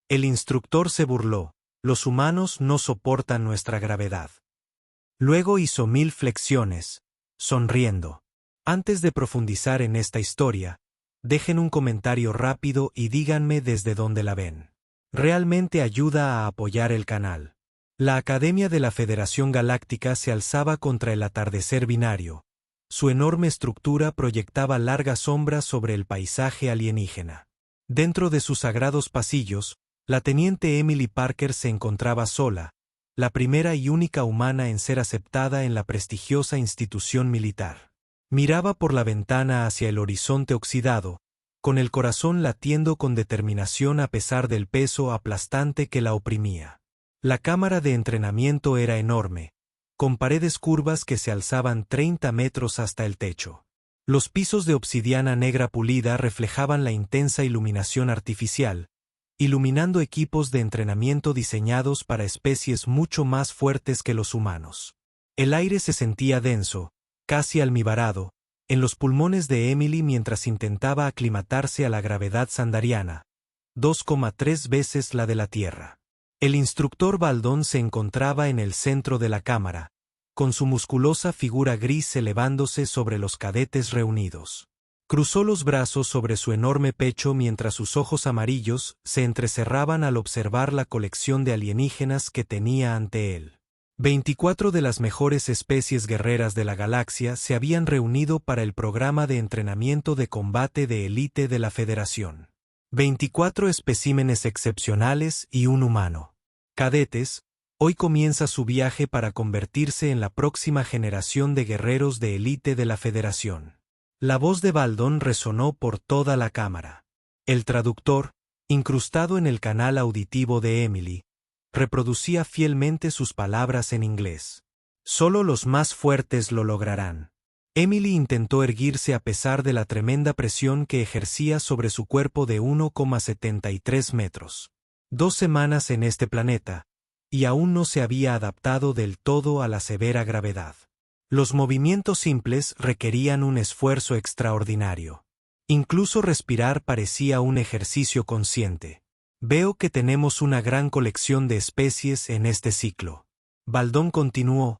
El instructor se burló. Los humanos no soportan nuestra gravedad. Luego hizo 1000 flexiones, sonriendo. Antes de profundizar en esta historia, dejen un comentario rápido y díganme desde dónde la ven. Realmente ayuda a apoyar el canal. La Academia de la Federación Galáctica se alzaba contra el atardecer binario. Su enorme estructura proyectaba largas sombras sobre el paisaje alienígena. Dentro de sus sagrados pasillos, la teniente Emily Parker se encontraba sola, la primera y única humana en ser aceptada en la prestigiosa institución militar. Miraba por la ventana hacia el horizonte oxidado, con el corazón latiendo con determinación a pesar del peso aplastante que la oprimía. La cámara de entrenamiento era enorme, con paredes curvas que se alzaban 30 metros hasta el techo. Los pisos de obsidiana negra pulida reflejaban la intensa iluminación artificial, iluminando equipos de entrenamiento diseñados para especies mucho más fuertes que los humanos. El aire se sentía denso, casi almibarado, en los pulmones de Emily mientras intentaba aclimatarse a la gravedad sandariana, 2,3 veces la de la Tierra. El instructor Baldón se encontraba en el centro de la cámara, con su musculosa figura gris elevándose sobre los cadetes reunidos. Cruzó los brazos sobre su enorme pecho mientras sus ojos amarillos se entrecerraban al observar la colección de alienígenas que tenía ante él. 24 de las mejores especies guerreras de la galaxia se habían reunido para el programa de entrenamiento de combate de élite de la Federación. 24 especímenes excepcionales y un humano. Cadetes, hoy comienza su viaje para convertirse en la próxima generación de guerreros de élite de la Federación. La voz de Baldón resonó por toda la cámara. El traductor, incrustado en el canal auditivo de Emily, reproducía fielmente sus palabras en inglés. Solo los más fuertes lo lograrán. Emily intentó erguirse a pesar de la tremenda presión que ejercía sobre su cuerpo de 1,73 metros. 2 semanas en este planeta, y aún no se había adaptado del todo a la severa gravedad. Los movimientos simples requerían un esfuerzo extraordinario. Incluso respirar parecía un ejercicio consciente. Veo que tenemos una gran colección de especies en este ciclo. Baldón continuó,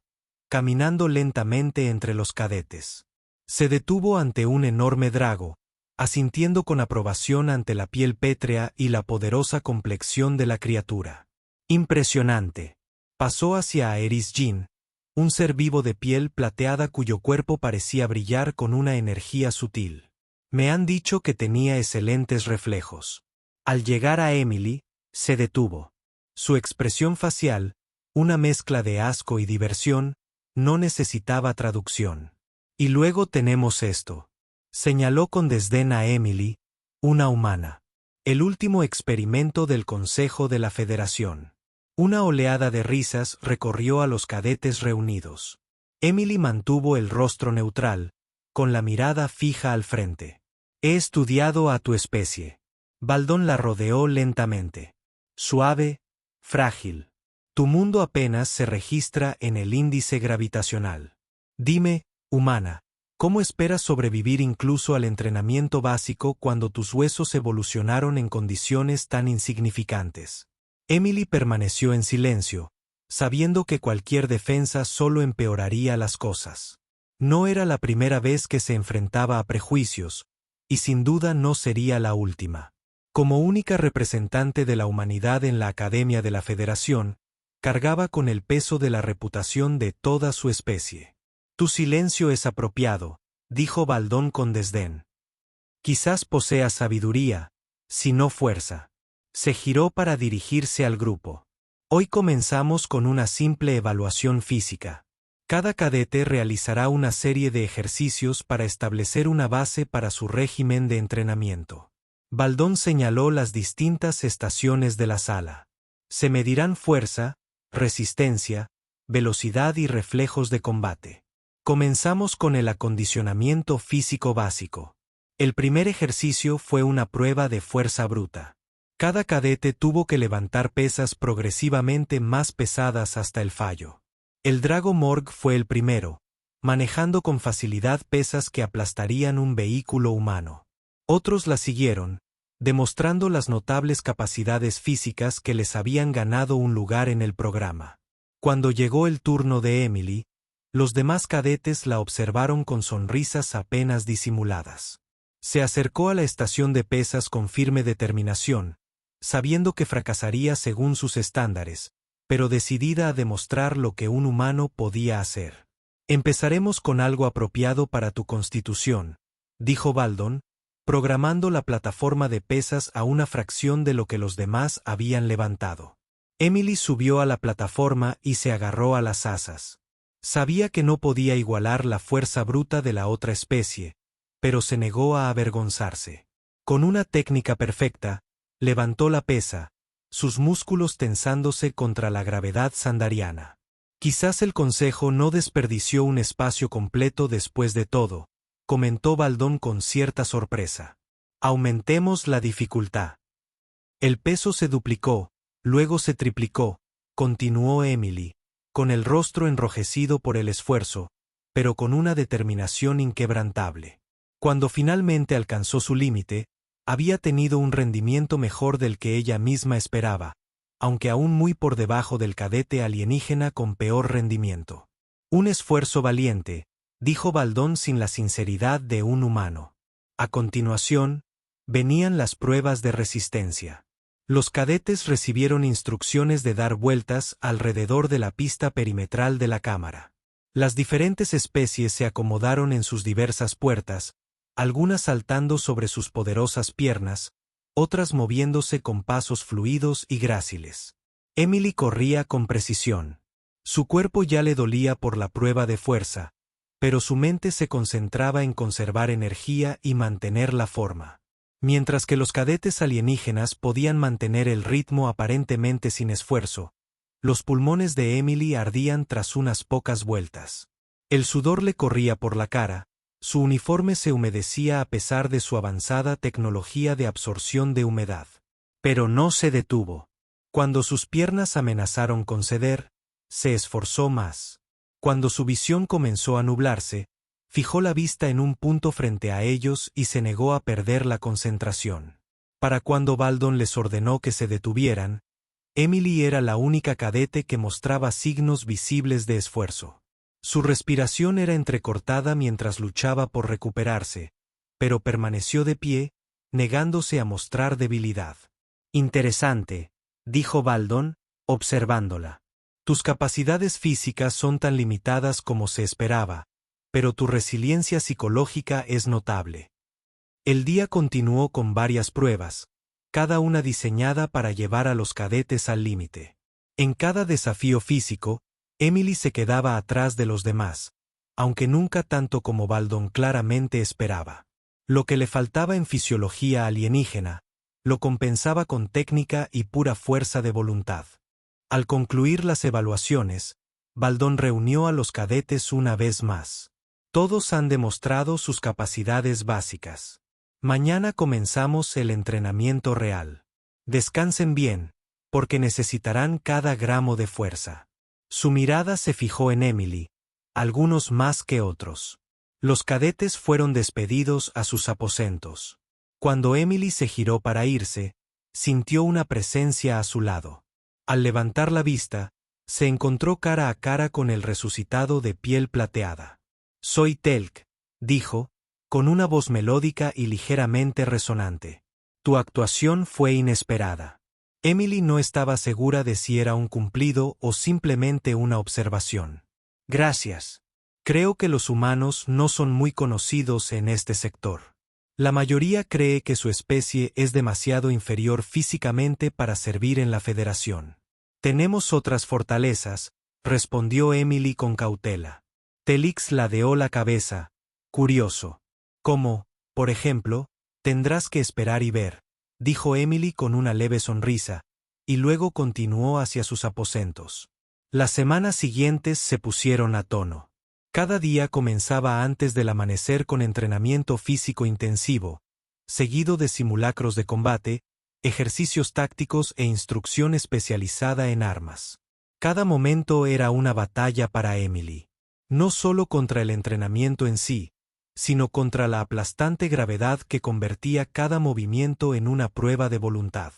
caminando lentamente entre los cadetes. Se detuvo ante un enorme drago, asintiendo con aprobación ante la piel pétrea y la poderosa complexión de la criatura. Impresionante. Pasó hacia Aeris Jean, un ser vivo de piel plateada cuyo cuerpo parecía brillar con una energía sutil. Me han dicho que tenía excelentes reflejos. Al llegar a Emily, se detuvo. Su expresión facial, una mezcla de asco y diversión, no necesitaba traducción. Y luego tenemos esto. Señaló con desdén a Emily, una humana. El último experimento del Consejo de la Federación. Una oleada de risas recorrió a los cadetes reunidos. Emily mantuvo el rostro neutral, con la mirada fija al frente. He estudiado a tu especie. Baldón la rodeó lentamente. Suave, frágil. Tu mundo apenas se registra en el índice gravitacional. Dime, humana, ¿cómo esperas sobrevivir incluso al entrenamiento básico cuando tus huesos evolucionaron en condiciones tan insignificantes? Emily permaneció en silencio, sabiendo que cualquier defensa solo empeoraría las cosas. No era la primera vez que se enfrentaba a prejuicios, y sin duda no sería la última. Como única representante de la humanidad en la Academia de la Federación, cargaba con el peso de la reputación de toda su especie. Tu silencio es apropiado, dijo Baldón con desdén. Quizás poseas sabiduría, si no fuerza. Se giró para dirigirse al grupo. Hoy comenzamos con una simple evaluación física. Cada cadete realizará una serie de ejercicios para establecer una base para su régimen de entrenamiento. Baldón señaló las distintas estaciones de la sala. Se medirán fuerza, resistencia, velocidad y reflejos de combate. Comenzamos con el acondicionamiento físico básico. El primer ejercicio fue una prueba de fuerza bruta. Cada cadete tuvo que levantar pesas progresivamente más pesadas hasta el fallo. El Drago Morg fue el primero, manejando con facilidad pesas que aplastarían un vehículo humano. Otros la siguieron, demostrando las notables capacidades físicas que les habían ganado un lugar en el programa. Cuando llegó el turno de Emily, los demás cadetes la observaron con sonrisas apenas disimuladas. Se acercó a la estación de pesas con firme determinación, sabiendo que fracasaría según sus estándares, pero decidida a demostrar lo que un humano podía hacer. «Empezaremos con algo apropiado para tu constitución», dijo Baldon, programando la plataforma de pesas a una fracción de lo que los demás habían levantado. Emily subió a la plataforma y se agarró a las asas. Sabía que no podía igualar la fuerza bruta de la otra especie, pero se negó a avergonzarse. Con una técnica perfecta, levantó la pesa, sus músculos tensándose contra la gravedad sandariana. Quizás el consejo no desperdició un espacio completo después de todo, comentó Baldon con cierta sorpresa. Aumentemos la dificultad. El peso se duplicó, luego se triplicó, continuó Emily, con el rostro enrojecido por el esfuerzo, pero con una determinación inquebrantable. Cuando finalmente alcanzó su límite, había tenido un rendimiento mejor del que ella misma esperaba, aunque aún muy por debajo del cadete alienígena con peor rendimiento. Un esfuerzo valiente, dijo Baldon sin la sinceridad de un humano. A continuación, venían las pruebas de resistencia. Los cadetes recibieron instrucciones de dar vueltas alrededor de la pista perimetral de la cámara. Las diferentes especies se acomodaron en sus diversas puertas, algunas saltando sobre sus poderosas piernas, otras moviéndose con pasos fluidos y gráciles. Emily corría con precisión. Su cuerpo ya le dolía por la prueba de fuerza, pero su mente se concentraba en conservar energía y mantener la forma. Mientras que los cadetes alienígenas podían mantener el ritmo aparentemente sin esfuerzo, los pulmones de Emily ardían tras unas pocas vueltas. El sudor le corría por la cara, su uniforme se humedecía a pesar de su avanzada tecnología de absorción de humedad. Pero no se detuvo. Cuando sus piernas amenazaron con ceder, se esforzó más. Cuando su visión comenzó a nublarse, fijó la vista en un punto frente a ellos y se negó a perder la concentración. Para cuando Baldon les ordenó que se detuvieran, Emily era la única cadete que mostraba signos visibles de esfuerzo. Su respiración era entrecortada mientras luchaba por recuperarse, pero permaneció de pie, negándose a mostrar debilidad. «Interesante», dijo Baldon, observándola. «Tus capacidades físicas son tan limitadas como se esperaba, pero tu resiliencia psicológica es notable». El día continuó con varias pruebas, cada una diseñada para llevar a los cadetes al límite. En cada desafío físico, Emily se quedaba atrás de los demás, aunque nunca tanto como Baldon claramente esperaba. Lo que le faltaba en fisiología alienígena, lo compensaba con técnica y pura fuerza de voluntad. Al concluir las evaluaciones, Baldon reunió a los cadetes una vez más. Todos han demostrado sus capacidades básicas. Mañana comenzamos el entrenamiento real. Descansen bien, porque necesitarán cada gramo de fuerza. Su mirada se fijó en Emily, algunos más que otros. Los cadetes fueron despedidos a sus aposentos. Cuando Emily se giró para irse, sintió una presencia a su lado. Al levantar la vista, se encontró cara a cara con el resucitado de piel plateada. «Soy Telk», dijo, con una voz melódica y ligeramente resonante. «Tu actuación fue inesperada». Emily no estaba segura de si era un cumplido o simplemente una observación. «Gracias. Creo que los humanos no son muy conocidos en este sector. La mayoría cree que su especie es demasiado inferior físicamente para servir en la Federación. Tenemos otras fortalezas», respondió Emily con cautela. Telix ladeó la cabeza, curioso. «Como, por ejemplo, tendrás que esperar y ver», dijo Emily con una leve sonrisa, y luego continuó hacia sus aposentos. Las semanas siguientes se pusieron a tono. Cada día comenzaba antes del amanecer con entrenamiento físico intensivo, seguido de simulacros de combate, ejercicios tácticos e instrucción especializada en armas. Cada momento era una batalla para Emily. No solo contra el entrenamiento en sí, sino contra la aplastante gravedad que convertía cada movimiento en una prueba de voluntad.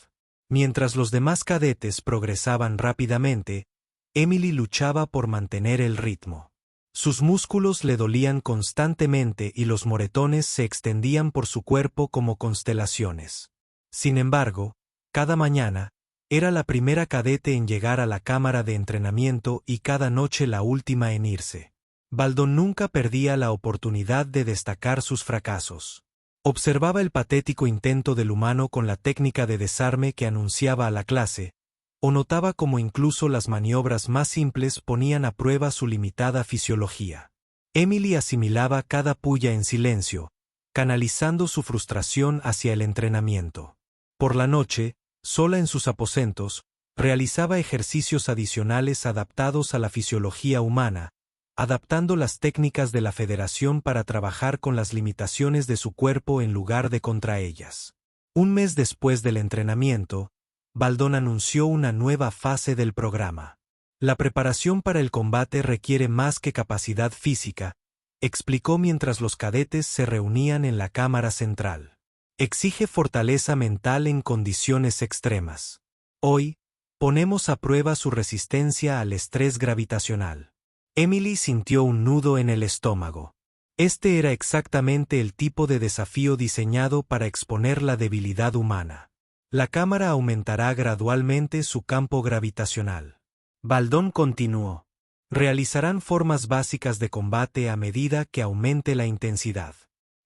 Mientras los demás cadetes progresaban rápidamente, Emily luchaba por mantener el ritmo. Sus músculos le dolían constantemente y los moretones se extendían por su cuerpo como constelaciones. Sin embargo, cada mañana, era la primera cadete en llegar a la cámara de entrenamiento y cada noche la última en irse. Baldón nunca perdía la oportunidad de destacar sus fracasos. Observaba el patético intento del humano con la técnica de desarme que anunciaba a la clase, o notaba cómo incluso las maniobras más simples ponían a prueba su limitada fisiología. Emily asimilaba cada puya en silencio, canalizando su frustración hacia el entrenamiento. Por la noche, sola en sus aposentos, realizaba ejercicios adicionales adaptados a la fisiología humana, adaptando las técnicas de la Federación para trabajar con las limitaciones de su cuerpo en lugar de contra ellas. Un mes después del entrenamiento, Baldón anunció una nueva fase del programa. La preparación para el combate requiere más que capacidad física, explicó mientras los cadetes se reunían en la cámara central. Exige fortaleza mental en condiciones extremas. Hoy, ponemos a prueba su resistencia al estrés gravitacional. Emily sintió un nudo en el estómago. Este era exactamente el tipo de desafío diseñado para exponer la debilidad humana. La cámara aumentará gradualmente su campo gravitacional. Baldón continuó. Realizarán formas básicas de combate a medida que aumente la intensidad.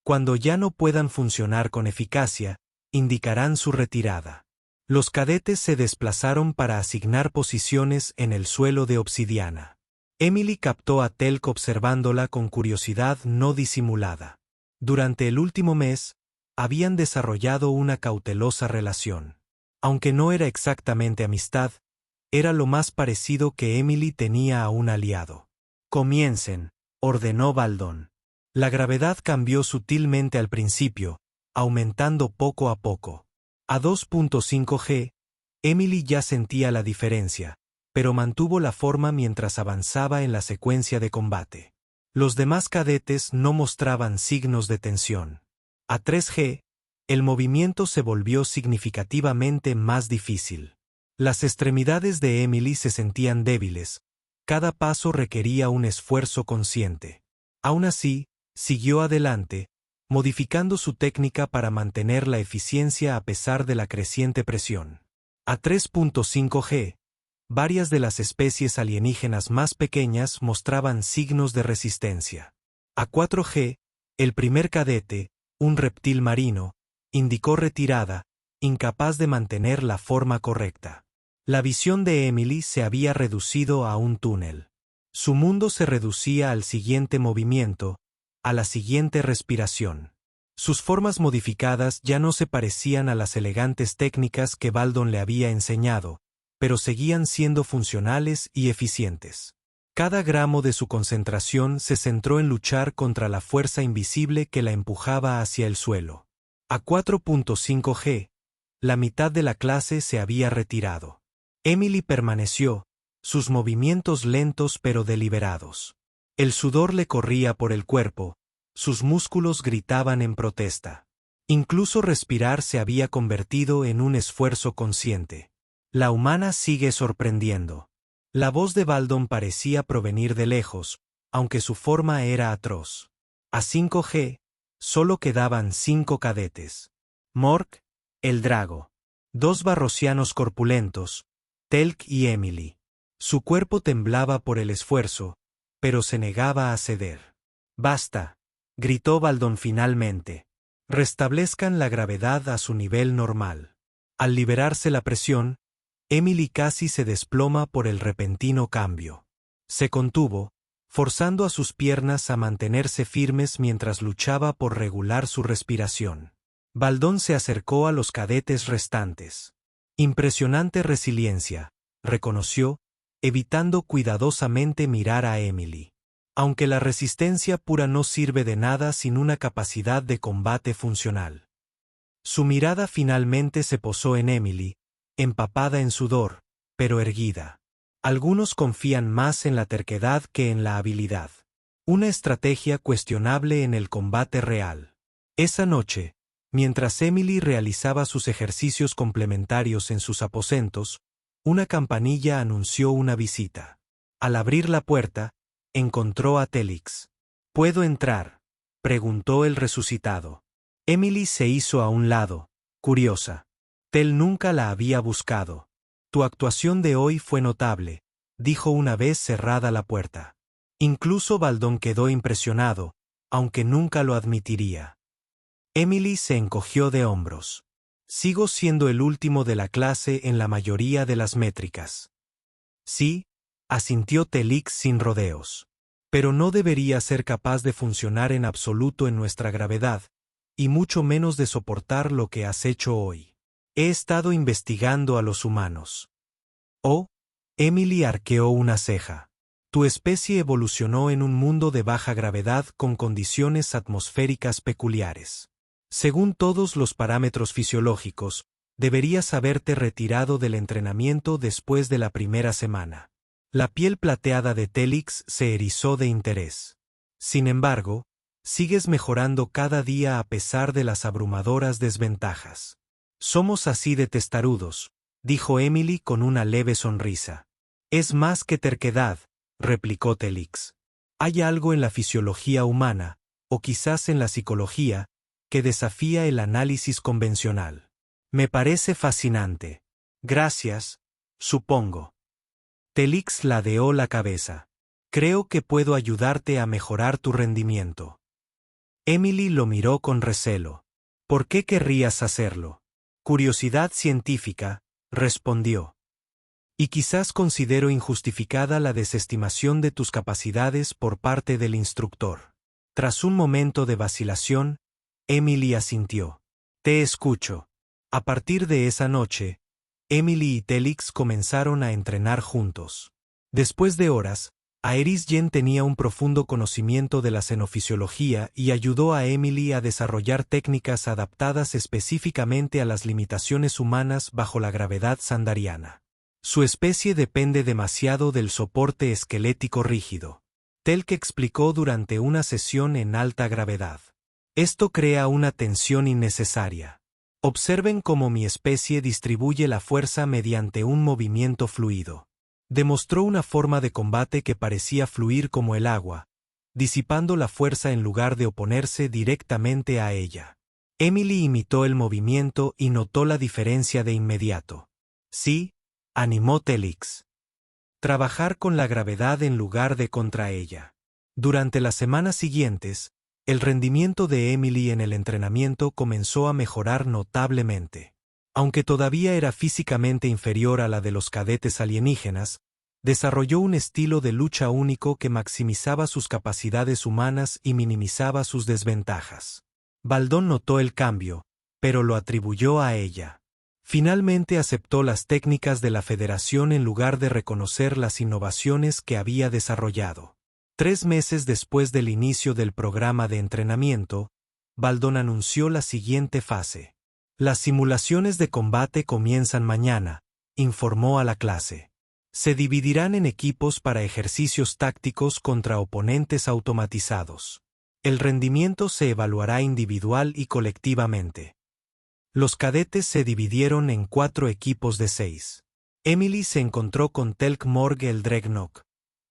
Cuando ya no puedan funcionar con eficacia, indicarán su retirada. Los cadetes se desplazaron para asignar posiciones en el suelo de obsidiana. Emily captó a Telk observándola con curiosidad no disimulada. Durante el último mes, habían desarrollado una cautelosa relación. Aunque no era exactamente amistad, era lo más parecido que Emily tenía a un aliado. Comiencen, ordenó Baldón. La gravedad cambió sutilmente al principio, aumentando poco a poco. A 2.5 G, Emily ya sentía la diferencia, pero mantuvo la forma mientras avanzaba en la secuencia de combate. Los demás cadetes no mostraban signos de tensión. A 3G, el movimiento se volvió significativamente más difícil. Las extremidades de Emily se sentían débiles, cada paso requería un esfuerzo consciente. Aún así, siguió adelante, modificando su técnica para mantener la eficiencia a pesar de la creciente presión. A 3.5G, varias de las especies alienígenas más pequeñas mostraban signos de resistencia. A 4G, el primer cadete, un reptil marino, indicó retirada, incapaz de mantener la forma correcta. La visión de Emily se había reducido a un túnel. Su mundo se reducía al siguiente movimiento, a la siguiente respiración. Sus formas modificadas ya no se parecían a las elegantes técnicas que Baldón le había enseñado, pero seguían siendo funcionales y eficientes. Cada gramo de su concentración se centró en luchar contra la fuerza invisible que la empujaba hacia el suelo. A 4.5G, la mitad de la clase se había retirado. Emily permaneció, sus movimientos lentos pero deliberados. El sudor le corría por el cuerpo, sus músculos gritaban en protesta. Incluso respirar se había convertido en un esfuerzo consciente. La humana sigue sorprendiendo. La voz de Baldón parecía provenir de lejos, aunque su forma era atroz. A 5G, solo quedaban 5 cadetes. Mork, el Drago. 2 barrosianos corpulentos, Telk y Emily. Su cuerpo temblaba por el esfuerzo, pero se negaba a ceder. «Basta», gritó Baldón finalmente. «Restablezcan la gravedad a su nivel normal». Al liberarse la presión, Emily casi se desploma por el repentino cambio. Se contuvo, forzando a sus piernas a mantenerse firmes mientras luchaba por regular su respiración. Baldón se acercó a los cadetes restantes. «Impresionante resiliencia», reconoció, evitando cuidadosamente mirar a Emily. Aunque la resistencia pura no sirve de nada sin una capacidad de combate funcional. Su mirada finalmente se posó en Emily, empapada en sudor, pero erguida. Algunos confían más en la terquedad que en la habilidad. Una estrategia cuestionable en el combate real. Esa noche, mientras Emily realizaba sus ejercicios complementarios en sus aposentos, una campanilla anunció una visita. Al abrir la puerta, encontró a Telix. ¿Puedo entrar?, preguntó el resucitado. Emily se hizo a un lado, curiosa. Tel nunca la había buscado. Tu actuación de hoy fue notable, dijo una vez cerrada la puerta. Incluso Baldón quedó impresionado, aunque nunca lo admitiría. Emily se encogió de hombros. Sigo siendo el último de la clase en la mayoría de las métricas. Sí, asintió Telix sin rodeos. Pero no debería ser capaz de funcionar en absoluto en nuestra gravedad, y mucho menos de soportar lo que has hecho hoy. He estado investigando a los humanos. Oh, Emily arqueó una ceja. Tu especie evolucionó en un mundo de baja gravedad con condiciones atmosféricas peculiares. Según todos los parámetros fisiológicos, deberías haberte retirado del entrenamiento después de la primera semana. La piel plateada de Telix se erizó de interés. Sin embargo, sigues mejorando cada día a pesar de las abrumadoras desventajas. Somos así de testarudos, dijo Emily con una leve sonrisa. Es más que terquedad, replicó Telix. Hay algo en la fisiología humana, o quizás en la psicología, que desafía el análisis convencional. Me parece fascinante. Gracias, supongo. Telix ladeó la cabeza. Creo que puedo ayudarte a mejorar tu rendimiento. Emily lo miró con recelo. ¿Por qué querrías hacerlo? Curiosidad científica, respondió. Y quizás considero injustificada la desestimación de tus capacidades por parte del instructor. Tras un momento de vacilación, Emily asintió. Te escucho. A partir de esa noche, Emily y Telix comenzaron a entrenar juntos. Después de horas, Aeris Yen tenía un profundo conocimiento de la xenofisiología y ayudó a Emily a desarrollar técnicas adaptadas específicamente a las limitaciones humanas bajo la gravedad sandariana. Su especie depende demasiado del soporte esquelético rígido. Telk explicó durante una sesión en alta gravedad. Esto crea una tensión innecesaria. Observen cómo mi especie distribuye la fuerza mediante un movimiento fluido. Demostró una forma de combate que parecía fluir como el agua, disipando la fuerza en lugar de oponerse directamente a ella. Emily imitó el movimiento y notó la diferencia de inmediato. Sí, animó Telix. Trabajar con la gravedad en lugar de contra ella. Durante las semanas siguientes, el rendimiento de Emily en el entrenamiento comenzó a mejorar notablemente. Aunque todavía era físicamente inferior a la de los cadetes alienígenas, desarrolló un estilo de lucha único que maximizaba sus capacidades humanas y minimizaba sus desventajas. Baldón notó el cambio, pero lo atribuyó a ella. Finalmente aceptó las técnicas de la Federación en lugar de reconocer las innovaciones que había desarrollado. 3 meses después del inicio del programa de entrenamiento, Baldón anunció la siguiente fase. Las simulaciones de combate comienzan mañana, informó a la clase. Se dividirán en equipos para ejercicios tácticos contra oponentes automatizados. El rendimiento se evaluará individual y colectivamente. Los cadetes se dividieron en 4 equipos de 6. Emily se encontró con Telk Morg el Dreadnought,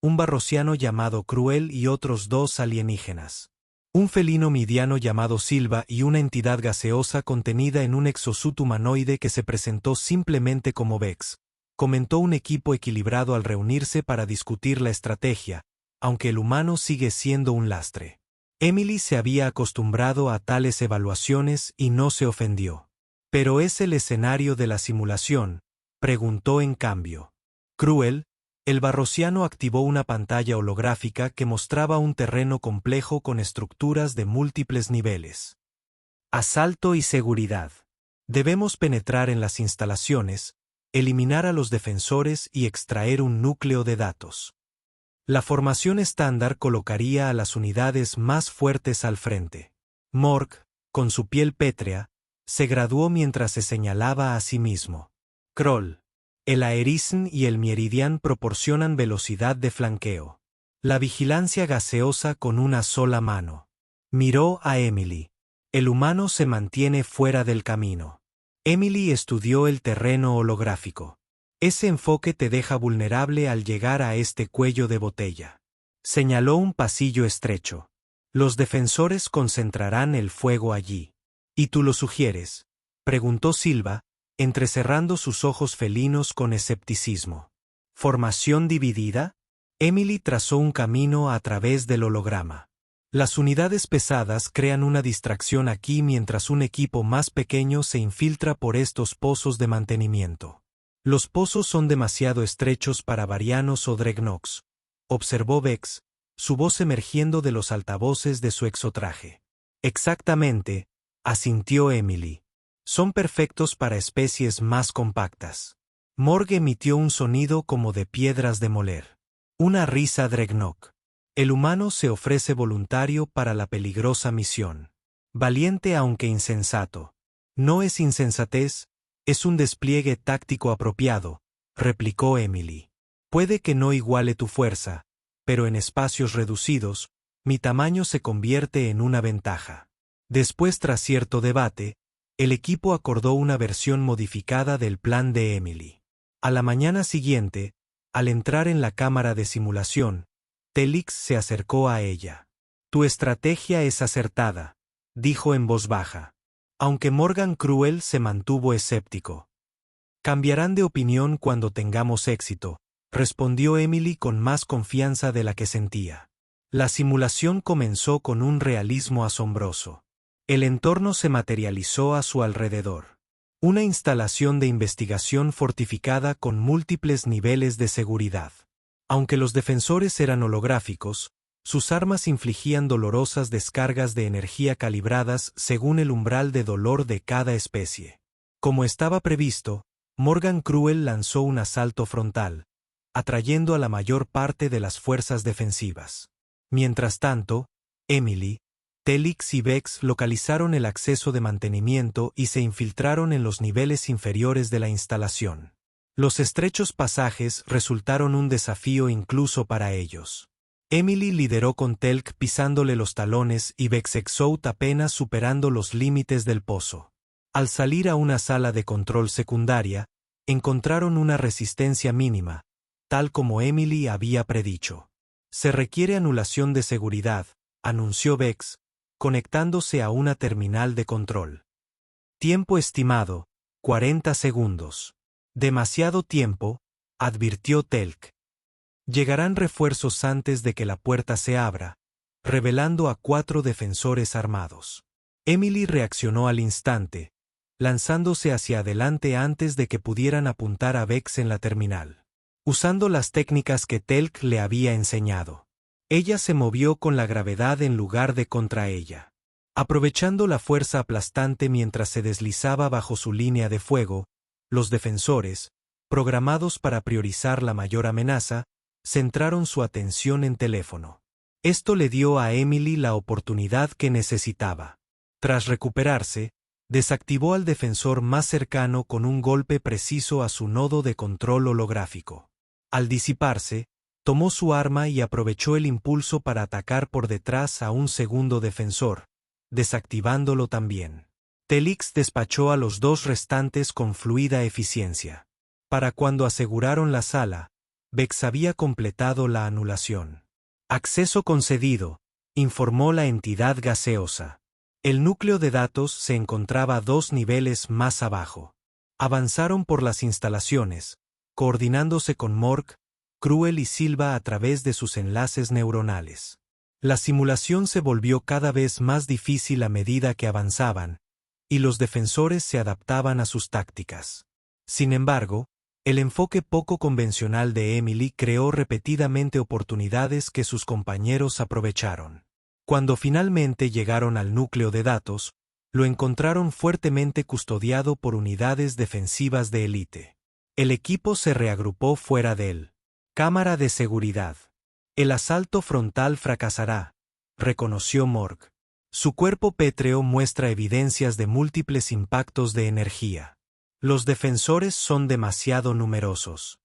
un barrosiano llamado Cruel y otros 2 alienígenas. Un felino midiano llamado Silva y una entidad gaseosa contenida en un exosuit humanoide que se presentó simplemente como Vex, comentó un equipo equilibrado al reunirse para discutir la estrategia, aunque el humano sigue siendo un lastre. Emily se había acostumbrado a tales evaluaciones y no se ofendió. ¿Pero es el escenario de la simulación?, preguntó en cambio. Cruel, el barrosiano activó una pantalla holográfica que mostraba un terreno complejo con estructuras de múltiples niveles. Asalto y seguridad. Debemos penetrar en las instalaciones, eliminar a los defensores y extraer un núcleo de datos. La formación estándar colocaría a las unidades más fuertes al frente. Morg, con su piel pétrea, se graduó mientras se señalaba a sí mismo. Kroll. El Aerisn y el Mieridian proporcionan velocidad de flanqueo. La vigilancia gaseosa con una sola mano. Miró a Emily. El humano se mantiene fuera del camino. Emily estudió el terreno holográfico. Ese enfoque te deja vulnerable al llegar a este cuello de botella. Señaló un pasillo estrecho. Los defensores concentrarán el fuego allí. ¿Y tú lo sugieres?, preguntó Silva, entrecerrando sus ojos felinos con escepticismo. ¿Formación dividida? Emily trazó un camino a través del holograma. Las unidades pesadas crean una distracción aquí mientras un equipo más pequeño se infiltra por estos pozos de mantenimiento. Los pozos son demasiado estrechos para varianos o dreadnoughts, observó Vex, su voz emergiendo de los altavoces de su exotraje. Exactamente, asintió Emily. Son perfectos para especies más compactas. Morg emitió un sonido como de piedras de moler. Una risa dreadnought. El humano se ofrece voluntario para la peligrosa misión. Valiente aunque insensato. No es insensatez, es un despliegue táctico apropiado, replicó Emily. Puede que no iguale tu fuerza, pero en espacios reducidos, mi tamaño se convierte en una ventaja. Después, tras cierto debate, el equipo acordó una versión modificada del plan de Emily. A la mañana siguiente, al entrar en la cámara de simulación, Telix se acercó a ella. Tu estrategia es acertada, dijo en voz baja. Aunque Morgan Cruel se mantuvo escéptico. Cambiarán de opinión cuando tengamos éxito, respondió Emily con más confianza de la que sentía. La simulación comenzó con un realismo asombroso. El entorno se materializó a su alrededor. Una instalación de investigación fortificada con múltiples niveles de seguridad. Aunque los defensores eran holográficos, sus armas infligían dolorosas descargas de energía calibradas según el umbral de dolor de cada especie. Como estaba previsto, Morgan Cruel lanzó un asalto frontal, atrayendo a la mayor parte de las fuerzas defensivas. Mientras tanto, Emily, Telix y Vex localizaron el acceso de mantenimiento y se infiltraron en los niveles inferiores de la instalación. Los estrechos pasajes resultaron un desafío incluso para ellos. Emily lideró con Telk pisándole los talones y Vexexout apenas superando los límites del pozo. Al salir a una sala de control secundaria, encontraron una resistencia mínima, tal como Emily había predicho. Se requiere anulación de seguridad, anunció Vex, conectándose a una terminal de control. Tiempo estimado, 40 segundos. Demasiado tiempo, advirtió Telk. Llegarán refuerzos antes de que la puerta se abra, revelando a 4 defensores armados. Emily reaccionó al instante, lanzándose hacia adelante antes de que pudieran apuntar a Vex en la terminal. Usando las técnicas que Telk le había enseñado. Ella se movió con la gravedad en lugar de contra ella. Aprovechando la fuerza aplastante mientras se deslizaba bajo su línea de fuego, los defensores, programados para priorizar la mayor amenaza, centraron su atención en teléfono. Esto le dio a Emily la oportunidad que necesitaba. Tras recuperarse, desactivó al defensor más cercano con un golpe preciso a su nodo de control holográfico. Al disiparse, tomó su arma y aprovechó el impulso para atacar por detrás a un segundo defensor, desactivándolo también. Telix despachó a los 2 restantes con fluida eficiencia. Para cuando aseguraron la sala, Vex había completado la anulación. Acceso concedido, informó la entidad gaseosa. El núcleo de datos se encontraba 2 niveles más abajo. Avanzaron por las instalaciones, coordinándose con Morg, Cruel y Silva a través de sus enlaces neuronales. La simulación se volvió cada vez más difícil a medida que avanzaban, y los defensores se adaptaban a sus tácticas. Sin embargo, el enfoque poco convencional de Emily creó repetidamente oportunidades que sus compañeros aprovecharon. Cuando finalmente llegaron al núcleo de datos, lo encontraron fuertemente custodiado por unidades defensivas de élite. El equipo se reagrupó fuera de él. Cámara de seguridad. El asalto frontal fracasará, reconoció Morg. Su cuerpo pétreo muestra evidencias de múltiples impactos de energía. Los defensores son demasiado numerosos.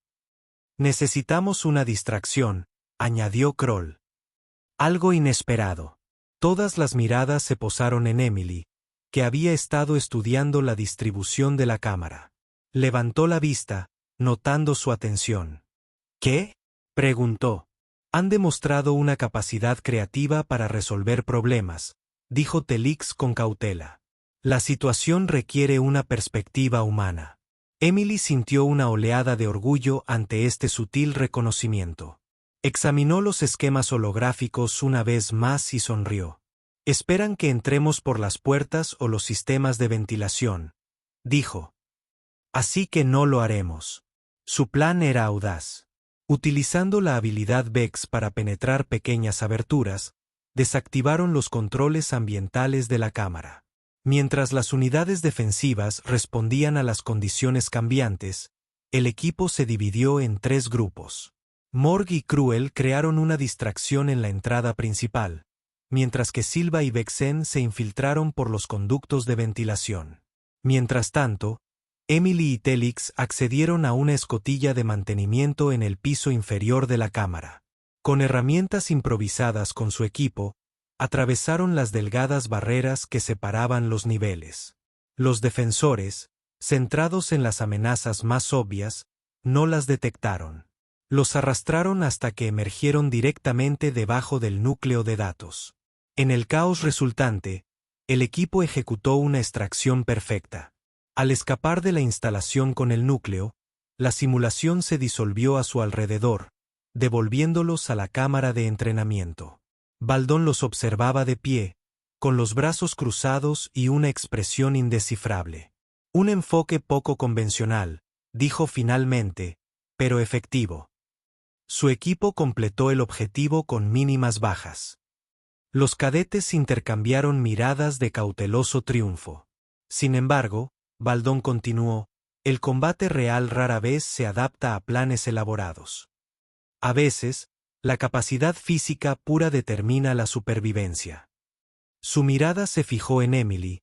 Necesitamos una distracción, añadió Kroll. Algo inesperado. Todas las miradas se posaron en Emily, que había estado estudiando la distribución de la cámara. Levantó la vista, notando su atención. ¿Qué? Preguntó. Han demostrado una capacidad creativa para resolver problemas, dijo Telix con cautela. La situación requiere una perspectiva humana. Emily sintió una oleada de orgullo ante este sutil reconocimiento. Examinó los esquemas holográficos una vez más y sonrió. Esperan que entremos por las puertas o los sistemas de ventilación, dijo. Así que no lo haremos. Su plan era audaz. Utilizando la habilidad Vex para penetrar pequeñas aberturas, desactivaron los controles ambientales de la cámara. Mientras las unidades defensivas respondían a las condiciones cambiantes, el equipo se dividió en 3 grupos. Morg y Cruel crearon una distracción en la entrada principal, mientras que Silva y Vexen se infiltraron por los conductos de ventilación. Mientras tanto, Emily y Telix accedieron a una escotilla de mantenimiento en el piso inferior de la cámara. Con herramientas improvisadas con su equipo, atravesaron las delgadas barreras que separaban los niveles. Los defensores, centrados en las amenazas más obvias, no las detectaron. Los arrastraron hasta que emergieron directamente debajo del núcleo de datos. En el caos resultante, el equipo ejecutó una extracción perfecta. Al escapar de la instalación con el núcleo, la simulación se disolvió a su alrededor, devolviéndolos a la cámara de entrenamiento. Baldón los observaba de pie, con los brazos cruzados y una expresión indescifrable. Un enfoque poco convencional, dijo finalmente, pero efectivo. Su equipo completó el objetivo con mínimas bajas. Los cadetes intercambiaron miradas de cauteloso triunfo. Sin embargo, Baldón continuó, el combate real rara vez se adapta a planes elaborados. A veces, la capacidad física pura determina la supervivencia. Su mirada se fijó en Emily,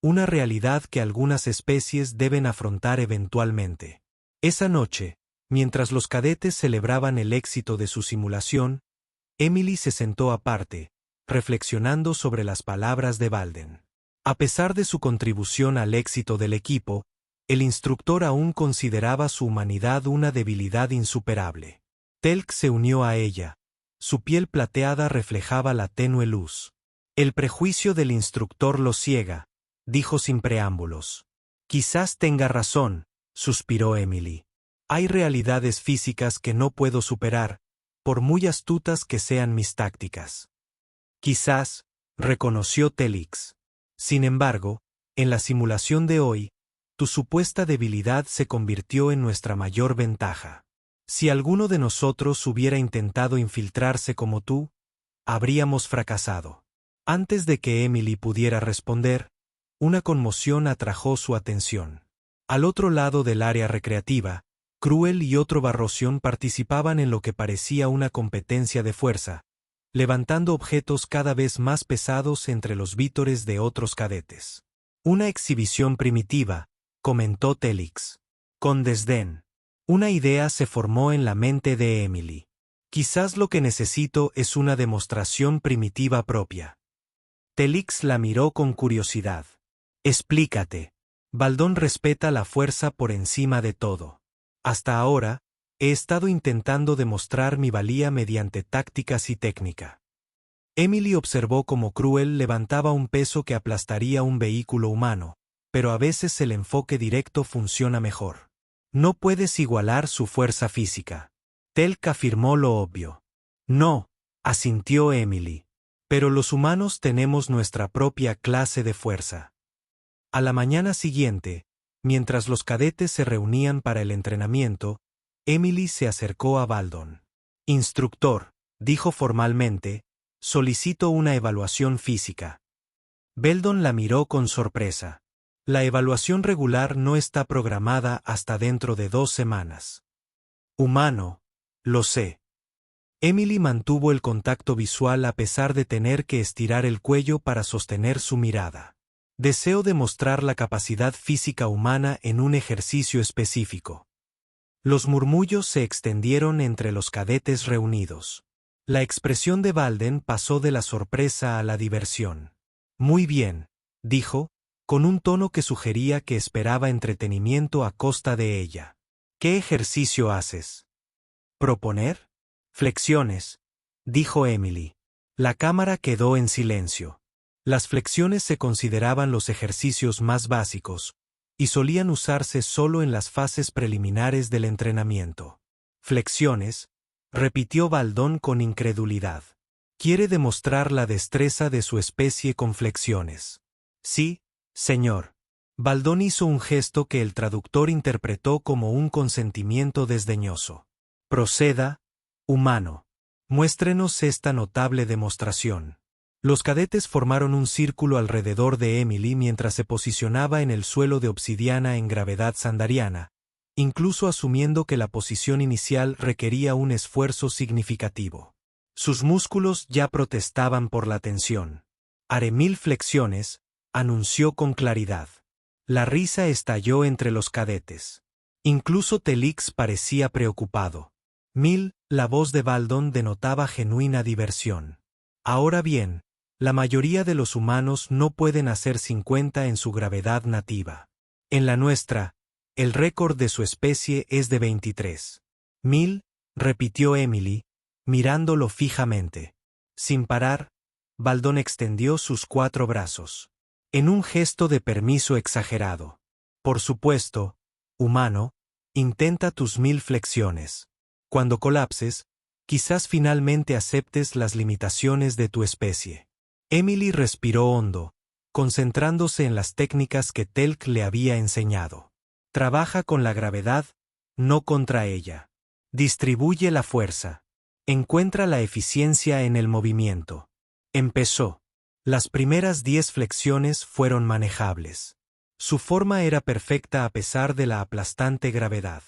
una realidad que algunas especies deben afrontar eventualmente. Esa noche, mientras los cadetes celebraban el éxito de su simulación, Emily se sentó aparte, reflexionando sobre las palabras de Balden. A pesar de su contribución al éxito del equipo, el instructor aún consideraba su humanidad una debilidad insuperable. Telk se unió a ella. Su piel plateada reflejaba la tenue luz. El prejuicio del instructor lo ciega, dijo sin preámbulos. Quizás tenga razón, suspiró Emily. Hay realidades físicas que no puedo superar, por muy astutas que sean mis tácticas. Quizás, reconoció Telix. Sin embargo, en la simulación de hoy, tu supuesta debilidad se convirtió en nuestra mayor ventaja. Si alguno de nosotros hubiera intentado infiltrarse como tú, habríamos fracasado. Antes de que Emily pudiera responder, una conmoción atrajo su atención. Al otro lado del área recreativa, Cruel y otro Barrosion participaban en lo que parecía una competencia de fuerza, levantando objetos cada vez más pesados entre los vítores de otros cadetes. Una exhibición primitiva, comentó Telix. Con desdén. Una idea se formó en la mente de Emily. Quizás lo que necesito es una demostración primitiva propia. Telix la miró con curiosidad. Explícate. Baldón respeta la fuerza por encima de todo. Hasta ahora, he estado intentando demostrar mi valía mediante tácticas y técnica. Emily observó cómo Cruel levantaba un peso que aplastaría un vehículo humano, pero a veces el enfoque directo funciona mejor. No puedes igualar su fuerza física. Telk afirmó lo obvio. No, asintió Emily. Pero los humanos tenemos nuestra propia clase de fuerza. A la mañana siguiente, mientras los cadetes se reunían para el entrenamiento, Emily se acercó a Baldón. Instructor, dijo formalmente, solicito una evaluación física. Baldón la miró con sorpresa. La evaluación regular no está programada hasta dentro de 2 semanas. Humano, lo sé. Emily mantuvo el contacto visual a pesar de tener que estirar el cuello para sostener su mirada. Deseo demostrar la capacidad física humana en un ejercicio específico. Los murmullos se extendieron entre los cadetes reunidos. La expresión de Walden pasó de la sorpresa a la diversión. Muy bien, dijo, con un tono que sugería que esperaba entretenimiento a costa de ella. ¿Qué ejercicio haces? ¿Proponer? Flexiones, dijo Emily. La cámara quedó en silencio. Las flexiones se consideraban los ejercicios más básicos, y solían usarse solo en las fases preliminares del entrenamiento. Flexiones, repitió Baldón con incredulidad. Quiere demostrar la destreza de su especie con flexiones. Sí, señor. Baldón hizo un gesto que el traductor interpretó como un consentimiento desdeñoso. Proceda, humano. Muéstrenos esta notable demostración. Los cadetes formaron un círculo alrededor de Emily mientras se posicionaba en el suelo de obsidiana en gravedad sandariana, incluso asumiendo que la posición inicial requería un esfuerzo significativo. Sus músculos ya protestaban por la tensión. Haré 1000 flexiones, anunció con claridad. La risa estalló entre los cadetes. Incluso Telix parecía preocupado. 1000, la voz de Baldón denotaba genuina diversión. Ahora bien, la mayoría de los humanos no pueden hacer 50 en su gravedad nativa. En la nuestra, el récord de su especie es de 23. 1000, repitió Emily, mirándolo fijamente. Sin parar, Baldón extendió sus 4 brazos. En un gesto de permiso exagerado. Por supuesto, humano, intenta tus 1000 flexiones. Cuando colapses, quizás finalmente aceptes las limitaciones de tu especie. Emily respiró hondo, concentrándose en las técnicas que Telk le había enseñado. Trabaja con la gravedad, no contra ella. Distribuye la fuerza. Encuentra la eficiencia en el movimiento. Empezó. Las primeras 10 flexiones fueron manejables. Su forma era perfecta a pesar de la aplastante gravedad.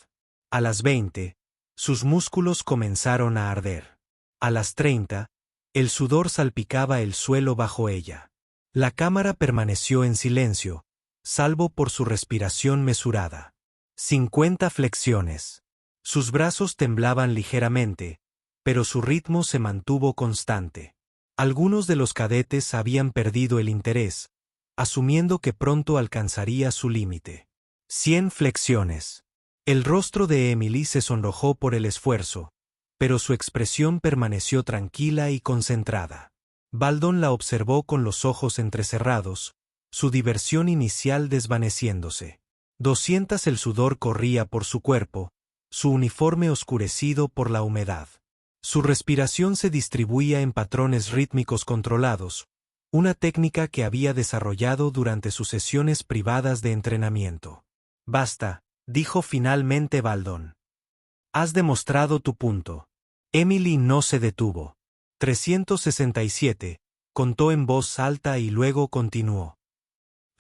A las 20, sus músculos comenzaron a arder. A las 30, el sudor salpicaba el suelo bajo ella. La cámara permaneció en silencio, salvo por su respiración mesurada. 50 flexiones. Sus brazos temblaban ligeramente, pero su ritmo se mantuvo constante. Algunos de los cadetes habían perdido el interés, asumiendo que pronto alcanzaría su límite. 100 flexiones. El rostro de Emily se sonrojó por el esfuerzo, pero su expresión permaneció tranquila y concentrada. Baldón la observó con los ojos entrecerrados, su diversión inicial desvaneciéndose. 200 el sudor corría por su cuerpo, su uniforme oscurecido por la humedad. Su respiración se distribuía en patrones rítmicos controlados, una técnica que había desarrollado durante sus sesiones privadas de entrenamiento. Basta, dijo finalmente Baldón. Has demostrado tu punto. Emily no se detuvo. 367, contó en voz alta y luego continuó.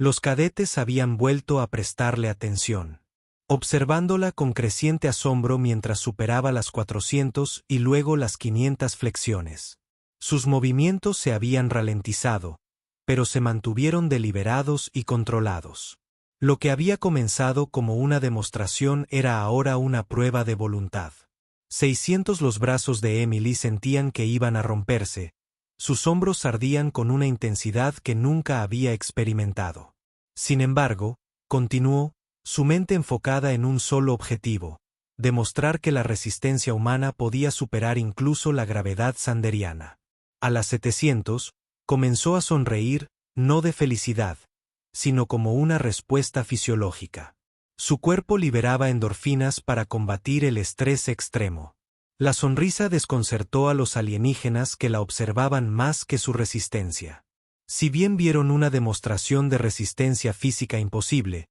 Los cadetes habían vuelto a prestarle atención, observándola con creciente asombro mientras superaba las 400 y luego las 500 flexiones. Sus movimientos se habían ralentizado, pero se mantuvieron deliberados y controlados. Lo que había comenzado como una demostración era ahora una prueba de voluntad. 600 los brazos de Emily sentían que iban a romperse, sus hombros ardían con una intensidad que nunca había experimentado. Sin embargo, continuó, su mente enfocada en un solo objetivo, demostrar que la resistencia humana podía superar incluso la gravedad sanderiana. A las 700, comenzó a sonreír, no de felicidad, sino como una respuesta fisiológica. Su cuerpo liberaba endorfinas para combatir el estrés extremo. La sonrisa desconcertó a los alienígenas que la observaban más que su resistencia. Si bien vieron una demostración de resistencia física imposible,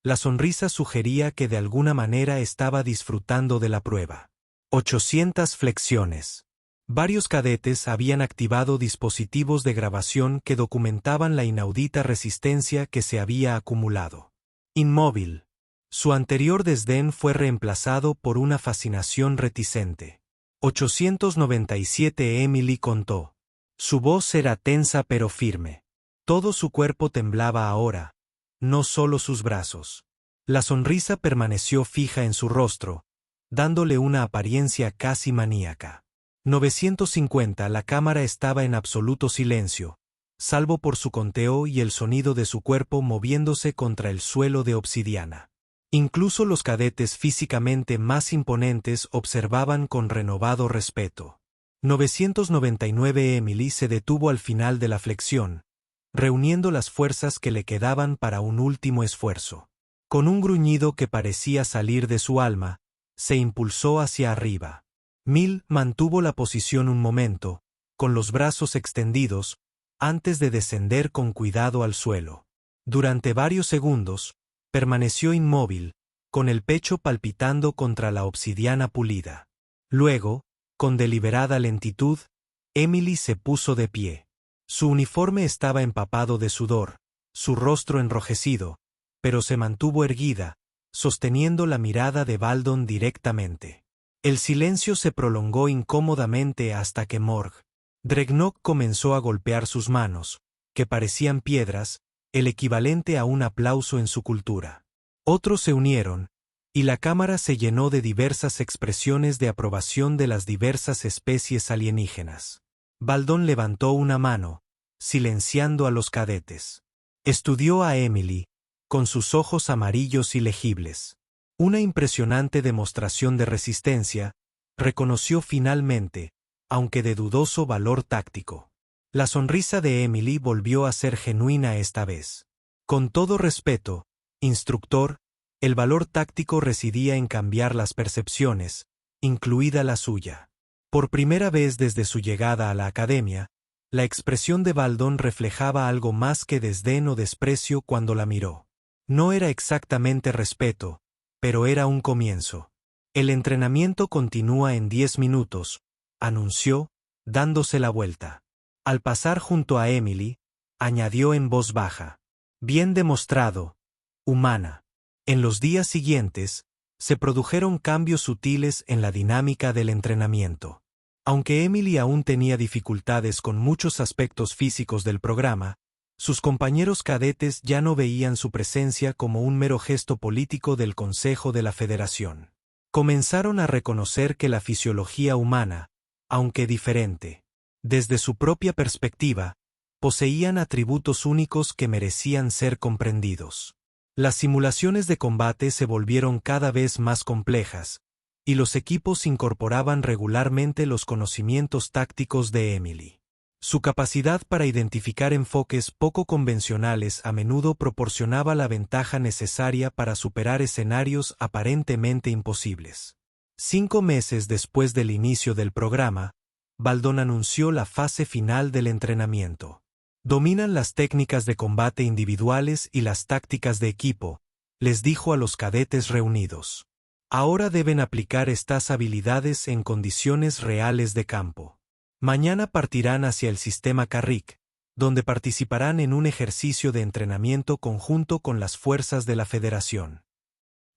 la sonrisa sugería que de alguna manera estaba disfrutando de la prueba. 800 flexiones. Varios cadetes habían activado dispositivos de grabación que documentaban la inaudita resistencia que se había acumulado. Inmóvil. Su anterior desdén fue reemplazado por una fascinación reticente. 897 Emily contó. Su voz era tensa pero firme. Todo su cuerpo temblaba ahora, no solo sus brazos. La sonrisa permaneció fija en su rostro, dándole una apariencia casi maníaca. 950. La cámara estaba en absoluto silencio, salvo por su conteo y el sonido de su cuerpo moviéndose contra el suelo de obsidiana. Incluso los cadetes físicamente más imponentes observaban con renovado respeto. 999. Emily se detuvo al final de la flexión, reuniendo las fuerzas que le quedaban para un último esfuerzo. Con un gruñido que parecía salir de su alma, se impulsó hacia arriba. Mil mantuvo la posición un momento, con los brazos extendidos, antes de descender con cuidado al suelo. Durante varios segundos, permaneció inmóvil, con el pecho palpitando contra la obsidiana pulida. Luego, con deliberada lentitud, Emily se puso de pie. Su uniforme estaba empapado de sudor, su rostro enrojecido, pero se mantuvo erguida, sosteniendo la mirada de Baldon directamente. El silencio se prolongó incómodamente hasta que Morg Dregnok comenzó a golpear sus manos, que parecían piedras, el equivalente a un aplauso en su cultura. Otros se unieron, y la cámara se llenó de diversas expresiones de aprobación de las diversas especies alienígenas. Baldon levantó una mano, silenciando a los cadetes. Estudió a Emily, con sus ojos amarillos y legibles. Una impresionante demostración de resistencia, reconoció finalmente, aunque de dudoso valor táctico. La sonrisa de Emily volvió a ser genuina esta vez. Con todo respeto, instructor, el valor táctico residía en cambiar las percepciones, incluida la suya. Por primera vez desde su llegada a la academia, la expresión de Baldon reflejaba algo más que desdén o desprecio cuando la miró. No era exactamente respeto, pero era un comienzo. El entrenamiento continúa en 10 minutos, anunció, dándose la vuelta. Al pasar junto a Emily, añadió en voz baja: bien demostrado, humana. En los días siguientes, se produjeron cambios sutiles en la dinámica del entrenamiento. Aunque Emily aún tenía dificultades con muchos aspectos físicos del programa, sus compañeros cadetes ya no veían su presencia como un mero gesto político del Consejo de la Federación. Comenzaron a reconocer que la fisiología humana, aunque diferente, desde su propia perspectiva, poseían atributos únicos que merecían ser comprendidos. Las simulaciones de combate se volvieron cada vez más complejas, y los equipos incorporaban regularmente los conocimientos tácticos de Emily. Su capacidad para identificar enfoques poco convencionales a menudo proporcionaba la ventaja necesaria para superar escenarios aparentemente imposibles. 5 meses después del inicio del programa, Baldon anunció la fase final del entrenamiento. Dominan las técnicas de combate individuales y las tácticas de equipo, les dijo a los cadetes reunidos. Ahora deben aplicar estas habilidades en condiciones reales de campo. Mañana partirán hacia el sistema Carrick, donde participarán en un ejercicio de entrenamiento conjunto con las fuerzas de la Federación.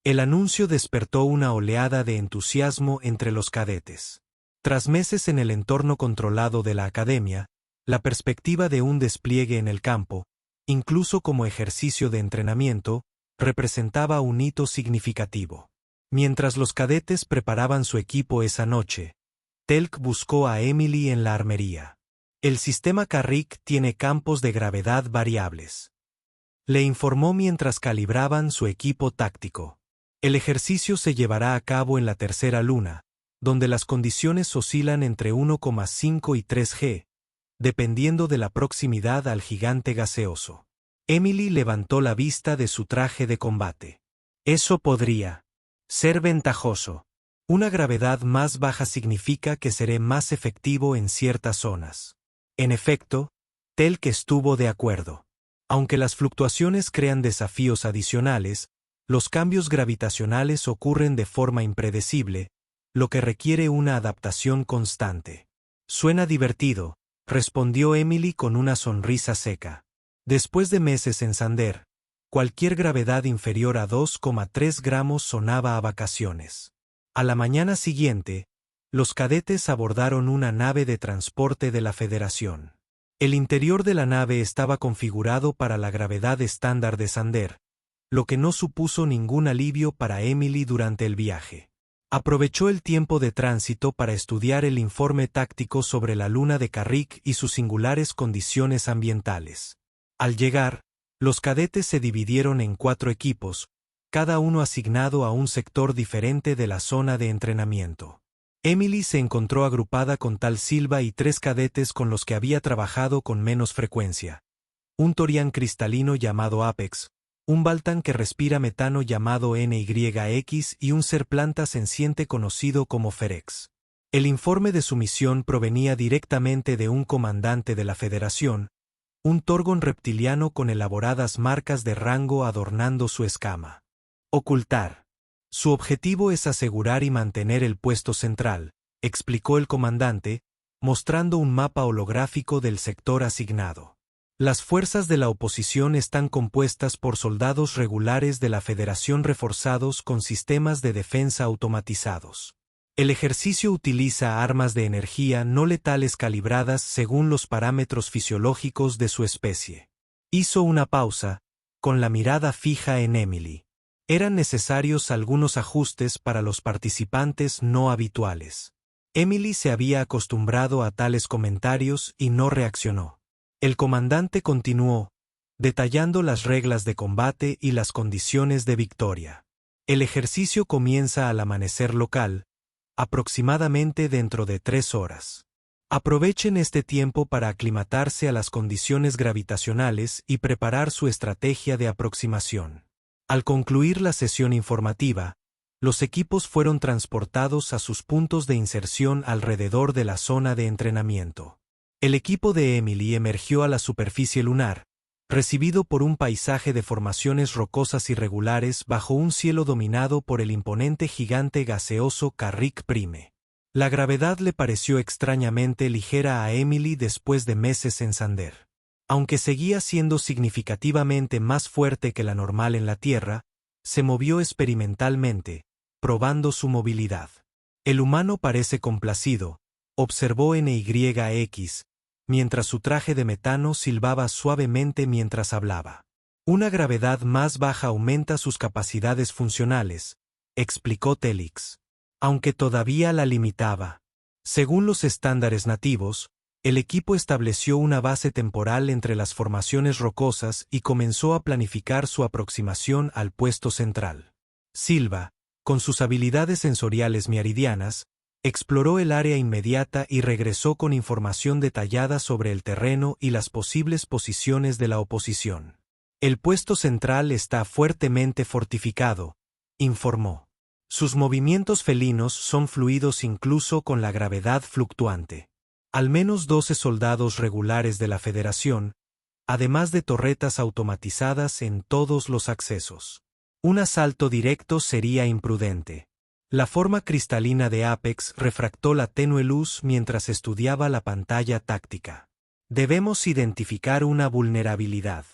El anuncio despertó una oleada de entusiasmo entre los cadetes. Tras meses en el entorno controlado de la academia, la perspectiva de un despliegue en el campo, incluso como ejercicio de entrenamiento, representaba un hito significativo. Mientras los cadetes preparaban su equipo esa noche, Telk buscó a Emily en la armería. El sistema Carrick tiene campos de gravedad variables. Le informó mientras calibraban su equipo táctico. El ejercicio se llevará a cabo en la tercera luna, donde las condiciones oscilan entre 1,5 y 3G, dependiendo de la proximidad al gigante gaseoso. Emily levantó la vista de su traje de combate. Eso podría ser ventajoso. Una gravedad más baja significa que seré más efectivo en ciertas zonas. En efecto, Telk estuvo de acuerdo. Aunque las fluctuaciones crean desafíos adicionales, los cambios gravitacionales ocurren de forma impredecible, lo que requiere una adaptación constante. Suena divertido, respondió Emily con una sonrisa seca. Después de meses en Sander, cualquier gravedad inferior a 2,3 gramos sonaba a vacaciones. A la mañana siguiente, los cadetes abordaron una nave de transporte de la Federación. El interior de la nave estaba configurado para la gravedad estándar de Sander, lo que no supuso ningún alivio para Emily durante el viaje. Aprovechó el tiempo de tránsito para estudiar el informe táctico sobre la luna de Carrick y sus singulares condiciones ambientales. Al llegar, los cadetes se dividieron en 4 equipos, cada uno asignado a un sector diferente de la zona de entrenamiento. Emily se encontró agrupada con Tal Silva y 3 cadetes con los que había trabajado con menos frecuencia. Un Torian cristalino llamado Apex, un Baltan que respira metano llamado NYX y un ser planta senciente conocido como Ferex. El informe de su misión provenía directamente de un comandante de la Federación, un Torgon reptiliano con elaboradas marcas de rango adornando su escama. Ocultar. Su objetivo es asegurar y mantener el puesto central, explicó el comandante, mostrando un mapa holográfico del sector asignado. Las fuerzas de la oposición están compuestas por soldados regulares de la Federación reforzados con sistemas de defensa automatizados. El ejercicio utiliza armas de energía no letales calibradas según los parámetros fisiológicos de su especie. Hizo una pausa, con la mirada fija en Emily. Eran necesarios algunos ajustes para los participantes no habituales. Emily se había acostumbrado a tales comentarios y no reaccionó. El comandante continuó, detallando las reglas de combate y las condiciones de victoria. El ejercicio comienza al amanecer local, aproximadamente dentro de 3 horas. Aprovechen este tiempo para aclimatarse a las condiciones gravitacionales y preparar su estrategia de aproximación. Al concluir la sesión informativa, los equipos fueron transportados a sus puntos de inserción alrededor de la zona de entrenamiento. El equipo de Emily emergió a la superficie lunar, recibido por un paisaje de formaciones rocosas irregulares bajo un cielo dominado por el imponente gigante gaseoso Carrick Prime. La gravedad le pareció extrañamente ligera a Emily después de meses en Sander. Aunque seguía siendo significativamente más fuerte que la normal en la Tierra, se movió experimentalmente, probando su movilidad. El humano parece complacido, observó NYX, mientras su traje de metano silbaba suavemente mientras hablaba. Una gravedad más baja aumenta sus capacidades funcionales, explicó Telix. Aunque todavía la limitaba. Según los estándares nativos, el equipo estableció una base temporal entre las formaciones rocosas y comenzó a planificar su aproximación al puesto central. Silva, con sus habilidades sensoriales miaridianas, exploró el área inmediata y regresó con información detallada sobre el terreno y las posibles posiciones de la oposición. El puesto central está fuertemente fortificado, informó. Sus movimientos felinos son fluidos incluso con la gravedad fluctuante. Al menos 12 soldados regulares de la Federación, además de torretas automatizadas en todos los accesos. Un asalto directo sería imprudente. La forma cristalina de Apex refractó la tenue luz mientras estudiaba la pantalla táctica. Debemos identificar una vulnerabilidad.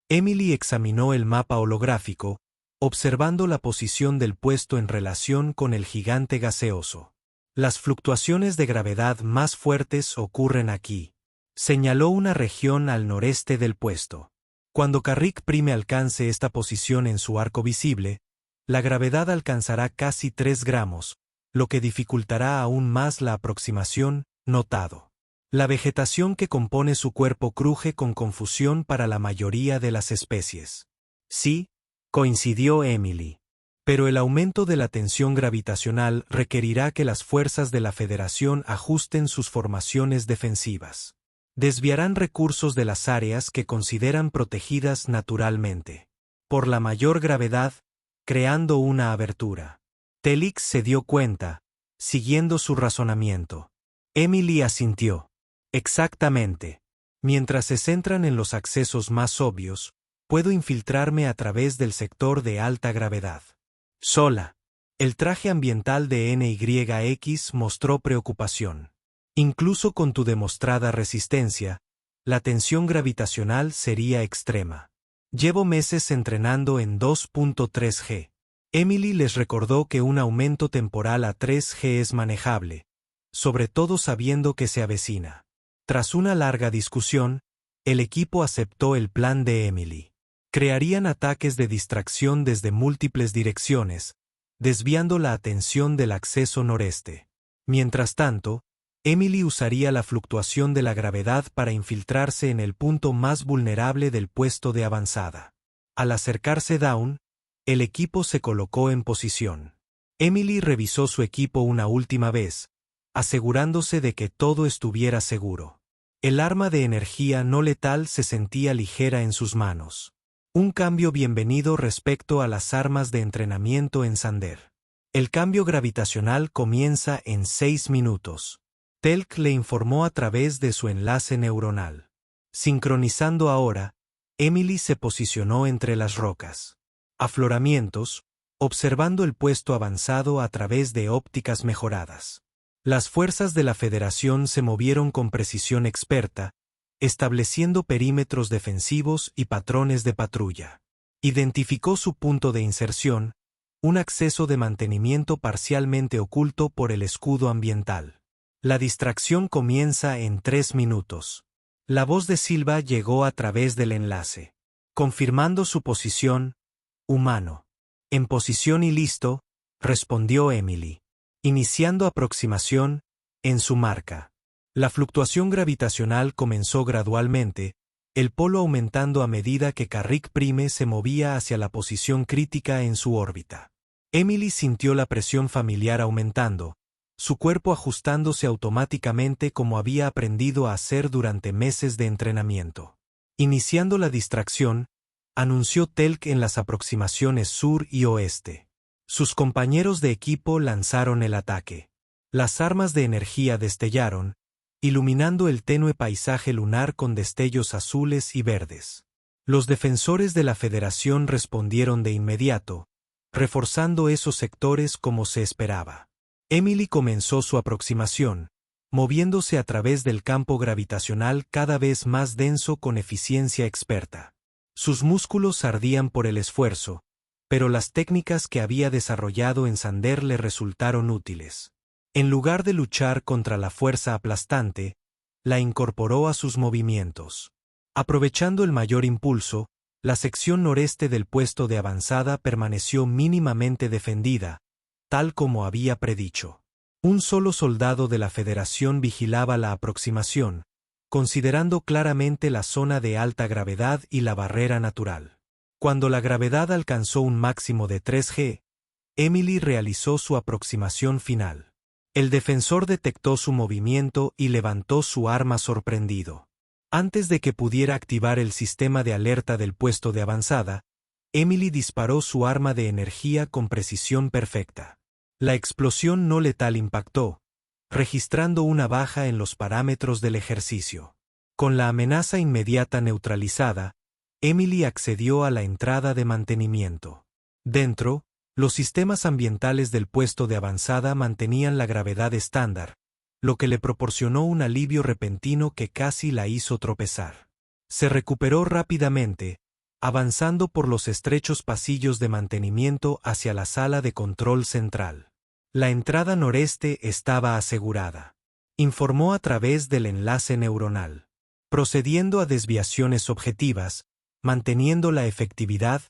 Emily examinó el mapa holográfico, observando la posición del puesto en relación con el gigante gaseoso. Las fluctuaciones de gravedad más fuertes ocurren aquí. Señaló una región al noreste del puesto. Cuando Carrick Prime alcance esta posición en su arco visible, la gravedad alcanzará casi 3 gramos, lo que dificultará aún más la aproximación, notado. La vegetación que compone su cuerpo cruje con confusión para la mayoría de las especies. Sí, coincidió Emily. Pero el aumento de la tensión gravitacional requerirá que las fuerzas de la Federación ajusten sus formaciones defensivas. Desviarán recursos de las áreas que consideran protegidas naturalmente. Por la mayor gravedad, creando una abertura. Telix se dio cuenta, siguiendo su razonamiento. Emily asintió. Exactamente. Mientras se centran en los accesos más obvios, puedo infiltrarme a través del sector de alta gravedad. Sola. El traje ambiental de NYX mostró preocupación. Incluso con tu demostrada resistencia, la tensión gravitacional sería extrema. Llevo meses entrenando en 2.3G. Emily les recordó que un aumento temporal a 3G es manejable, sobre todo sabiendo que se avecina. Tras una larga discusión, el equipo aceptó el plan de Emily. Crearían ataques de distracción desde múltiples direcciones, desviando la atención del acceso noreste. Mientras tanto, Emily usaría la fluctuación de la gravedad para infiltrarse en el punto más vulnerable del puesto de avanzada. Al acercarse Dawn, el equipo se colocó en posición. Emily revisó su equipo una última vez, asegurándose de que todo estuviera seguro. El arma de energía no letal se sentía ligera en sus manos. Un cambio bienvenido respecto a las armas de entrenamiento en Sander. El cambio gravitacional comienza en 6 minutos. Telk le informó a través de su enlace neuronal. Sincronizando ahora, Emily se posicionó entre las rocas. Afloramientos, observando el puesto avanzado a través de ópticas mejoradas. Las fuerzas de la Federación se movieron con precisión experta, estableciendo perímetros defensivos y patrones de patrulla. Identificó su punto de inserción, un acceso de mantenimiento parcialmente oculto por el escudo ambiental. La distracción comienza en 3 minutos. La voz de Silva llegó a través del enlace. Confirmando su posición, humano. En posición y listo, respondió Emily. Iniciando aproximación, en su marca. La fluctuación gravitacional comenzó gradualmente, el polo aumentando a medida que Carrick Prime se movía hacia la posición crítica en su órbita. Emily sintió la presión familiar aumentando, su cuerpo ajustándose automáticamente como había aprendido a hacer durante meses de entrenamiento. Iniciando la distracción, anunció Telk en las aproximaciones sur y oeste. Sus compañeros de equipo lanzaron el ataque. Las armas de energía destellaron, iluminando el tenue paisaje lunar con destellos azules y verdes. Los defensores de la Federación respondieron de inmediato, reforzando esos sectores como se esperaba. Emily comenzó su aproximación, moviéndose a través del campo gravitacional cada vez más denso con eficiencia experta. Sus músculos ardían por el esfuerzo, pero las técnicas que había desarrollado en Sander le resultaron útiles. En lugar de luchar contra la fuerza aplastante, la incorporó a sus movimientos. Aprovechando el mayor impulso, la sección noreste del puesto de avanzada permaneció mínimamente defendida, tal como había predicho. Un solo soldado de la Federación vigilaba la aproximación, considerando claramente la zona de alta gravedad y la barrera natural. Cuando la gravedad alcanzó un máximo de 3G, Emily realizó su aproximación final. El defensor detectó su movimiento y levantó su arma sorprendido. Antes de que pudiera activar el sistema de alerta del puesto de avanzada, Emily disparó su arma de energía con precisión perfecta. La explosión no letal impactó, registrando una baja en los parámetros del ejercicio. Con la amenaza inmediata neutralizada, Emily accedió a la entrada de mantenimiento. Dentro, los sistemas ambientales del puesto de avanzada mantenían la gravedad estándar, lo que le proporcionó un alivio repentino que casi la hizo tropezar. Se recuperó rápidamente, avanzando por los estrechos pasillos de mantenimiento hacia la sala de control central. La entrada noreste estaba asegurada. Informó a través del enlace neuronal. Procediendo a desviaciones objetivas, manteniendo la efectividad,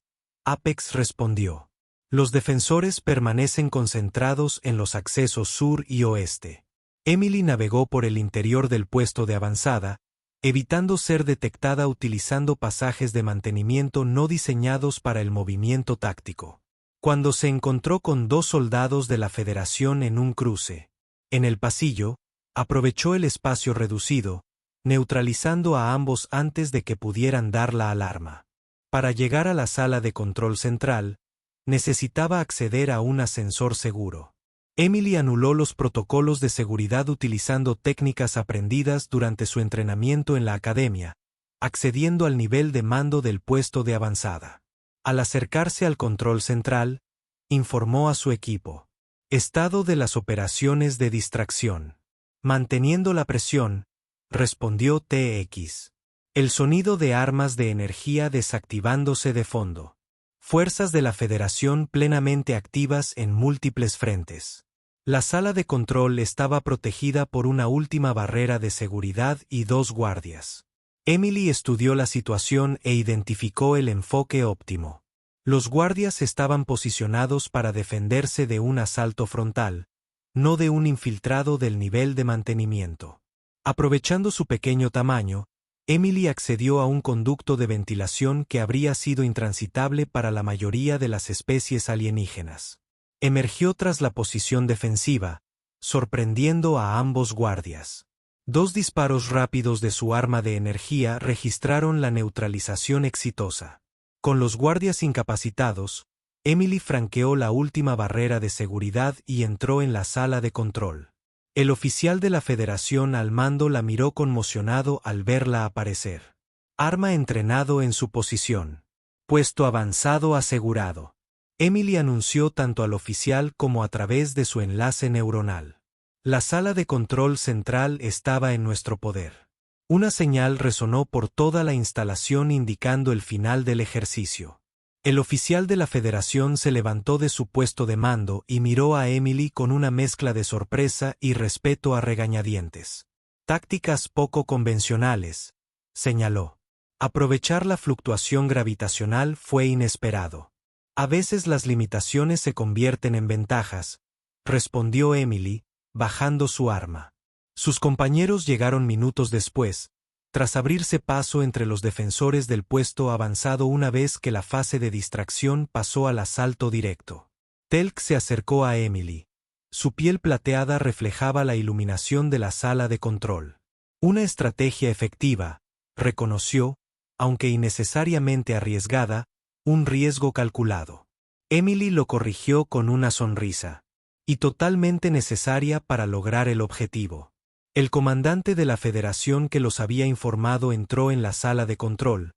Apex respondió. Los defensores permanecen concentrados en los accesos sur y oeste. Emily navegó por el interior del puesto de avanzada, evitando ser detectada utilizando pasajes de mantenimiento no diseñados para el movimiento táctico. Cuando se encontró con 2 soldados de la Federación en un cruce, en el pasillo, aprovechó el espacio reducido, neutralizando a ambos antes de que pudieran dar la alarma. Para llegar a la sala de control central, necesitaba acceder a un ascensor seguro. Emily anuló los protocolos de seguridad utilizando técnicas aprendidas durante su entrenamiento en la academia, accediendo al nivel de mando del puesto de avanzada. Al acercarse al control central, informó a su equipo. Estado de las operaciones de distracción. Manteniendo la presión, respondió TX. El sonido de armas de energía desactivándose de fondo. Fuerzas de la Federación plenamente activas en múltiples frentes. La sala de control estaba protegida por una última barrera de seguridad y 2 guardias. Emily estudió la situación e identificó el enfoque óptimo. Los guardias estaban posicionados para defenderse de un asalto frontal, no de un infiltrado del nivel de mantenimiento. Aprovechando su pequeño tamaño, Emily accedió a un conducto de ventilación que habría sido intransitable para la mayoría de las especies alienígenas. Emergió tras la posición defensiva, sorprendiendo a ambos guardias. 2 disparos rápidos de su arma de energía registraron la neutralización exitosa. Con los guardias incapacitados, Emily franqueó la última barrera de seguridad y entró en la sala de control. El oficial de la Federación al mando la miró conmocionado al verla aparecer. Arma entrenado en su posición. Puesto avanzado asegurado. Emily anunció tanto al oficial como a través de su enlace neuronal. La sala de control central estaba en nuestro poder. Una señal resonó por toda la instalación indicando el final del ejercicio. El oficial de la Federación se levantó de su puesto de mando y miró a Emily con una mezcla de sorpresa y respeto a regañadientes. Tácticas poco convencionales, señaló. Aprovechar la fluctuación gravitacional fue inesperado. A veces las limitaciones se convierten en ventajas, respondió Emily, bajando su arma. Sus compañeros llegaron minutos después, tras abrirse paso entre los defensores del puesto avanzado una vez que la fase de distracción pasó al asalto directo. Telk se acercó a Emily. Su piel plateada reflejaba la iluminación de la sala de control. Una estrategia efectiva, reconoció, aunque innecesariamente arriesgada, un riesgo calculado. Emily lo corrigió con una sonrisa. Y totalmente necesaria para lograr el objetivo. El comandante de la Federación que los había informado entró en la sala de control,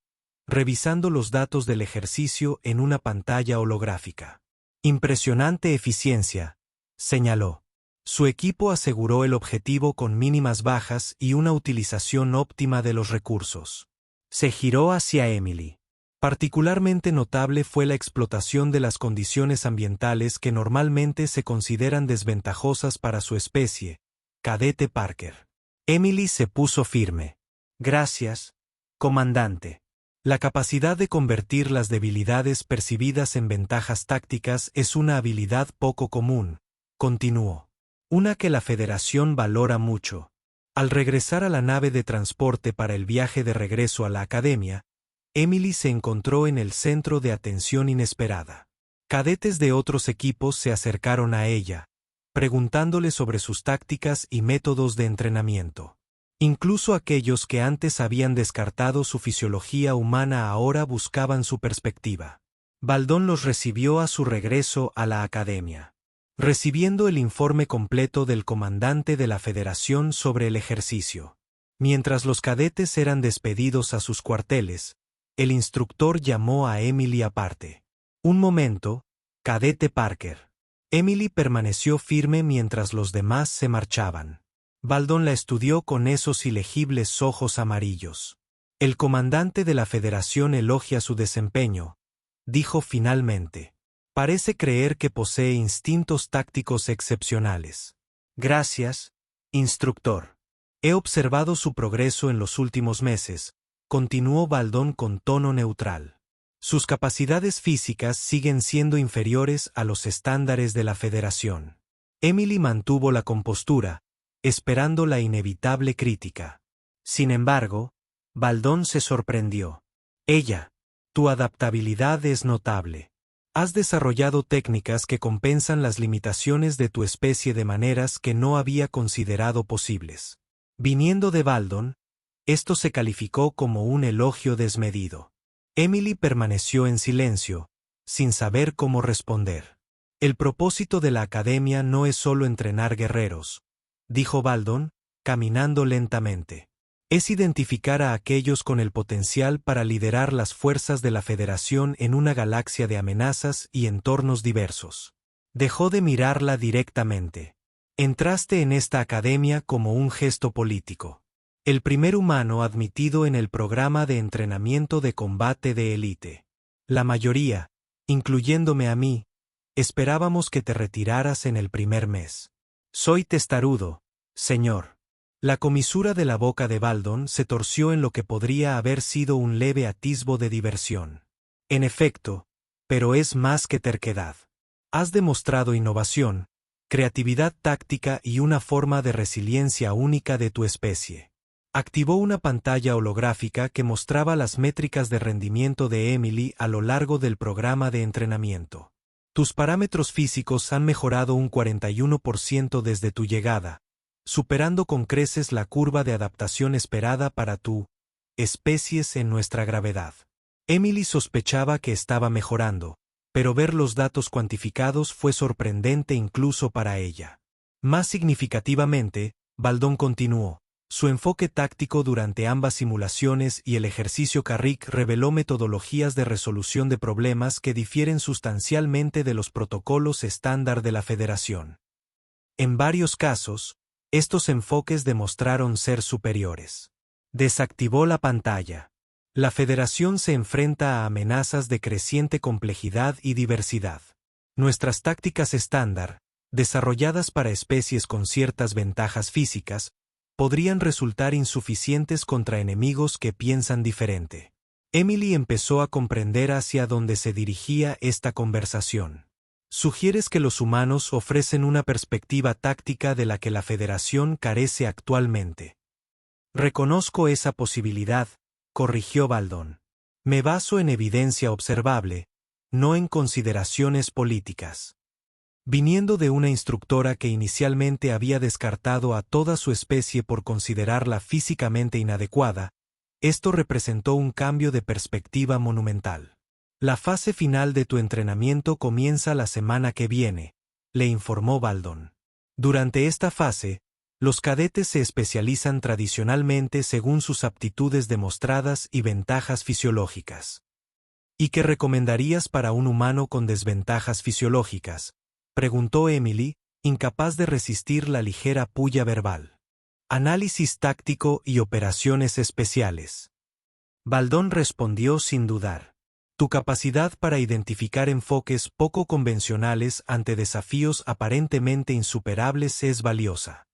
revisando los datos del ejercicio en una pantalla holográfica. Impresionante eficiencia, señaló. Su equipo aseguró el objetivo con mínimas bajas y una utilización óptima de los recursos. Se giró hacia Emily. Particularmente notable fue la explotación de las condiciones ambientales que normalmente se consideran desventajosas para su especie, Cadete Parker. Emily se puso firme. Gracias, comandante. La capacidad de convertir las debilidades percibidas en ventajas tácticas es una habilidad poco común, continuó. Una que la Federación valora mucho. Al regresar a la nave de transporte para el viaje de regreso a la academia, Emily se encontró en el centro de atención inesperada. Cadetes de otros equipos se acercaron a ella, preguntándole sobre sus tácticas y métodos de entrenamiento. Incluso aquellos que antes habían descartado su fisiología humana ahora buscaban su perspectiva. Baldón los recibió a su regreso a la academia. Recibiendo el informe completo del comandante de la Federación sobre el ejercicio. Mientras los cadetes eran despedidos a sus cuarteles, el instructor llamó a Emily aparte. Un momento, Cadete Parker. Emily permaneció firme mientras los demás se marchaban. Baldón la estudió con esos ilegibles ojos amarillos. El comandante de la Federación elogia su desempeño, dijo finalmente. Parece creer que posee instintos tácticos excepcionales. Gracias, instructor. He observado su progreso en los últimos meses, continuó Baldón con tono neutral. Sus capacidades físicas siguen siendo inferiores a los estándares de la Federación. Emily mantuvo la compostura, esperando la inevitable crítica. Sin embargo, Baldón se sorprendió. Ella, tu adaptabilidad es notable. Has desarrollado técnicas que compensan las limitaciones de tu especie de maneras que no había considerado posibles. Viniendo de Baldón, esto se calificó como un elogio desmedido. Emily permaneció en silencio, sin saber cómo responder. El propósito de la academia no es solo entrenar guerreros, dijo Baldón, caminando lentamente. Es identificar a aquellos con el potencial para liderar las fuerzas de la Federación en una galaxia de amenazas y entornos diversos. Dejó de mirarla directamente. Entraste en esta academia como un gesto político. El primer humano admitido en el programa de entrenamiento de combate de élite. La mayoría, incluyéndome a mí, esperábamos que te retiraras en el primer mes. Soy testarudo, señor. La comisura de la boca de Baldón se torció en lo que podría haber sido un leve atisbo de diversión. En efecto, pero es más que terquedad. Has demostrado innovación, creatividad táctica y una forma de resiliencia única de tu especie. Activó una pantalla holográfica que mostraba las métricas de rendimiento de Emily a lo largo del programa de entrenamiento. Tus parámetros físicos han mejorado un 41% desde tu llegada, superando con creces la curva de adaptación esperada para tu especies en nuestra gravedad. Emily sospechaba que estaba mejorando, pero ver los datos cuantificados fue sorprendente incluso para ella. Más significativamente, Baldón continuó. Su enfoque táctico durante ambas simulaciones y el ejercicio Carrick reveló metodologías de resolución de problemas que difieren sustancialmente de los protocolos estándar de la Federación. En varios casos, estos enfoques demostraron ser superiores. Desactivó la pantalla. La Federación se enfrenta a amenazas de creciente complejidad y diversidad. Nuestras tácticas estándar, desarrolladas para especies con ciertas ventajas físicas, podrían resultar insuficientes contra enemigos que piensan diferente. Emily empezó a comprender hacia dónde se dirigía esta conversación. Sugieres que los humanos ofrecen una perspectiva táctica de la que la Federación carece actualmente. Reconozco esa posibilidad, corrigió Baldón. Me baso en evidencia observable, no en consideraciones políticas. Viniendo de una instructora que inicialmente había descartado a toda su especie por considerarla físicamente inadecuada, esto representó un cambio de perspectiva monumental. La fase final de tu entrenamiento comienza la semana que viene, le informó Baldón. Durante esta fase, los cadetes se especializan tradicionalmente según sus aptitudes demostradas y ventajas fisiológicas. ¿Y qué recomendarías para un humano con desventajas fisiológicas?, preguntó Emily, incapaz de resistir la ligera pulla verbal. Análisis táctico y operaciones especiales. Baldón respondió sin dudar. Tu capacidad para identificar enfoques poco convencionales ante desafíos aparentemente insuperables es valiosa.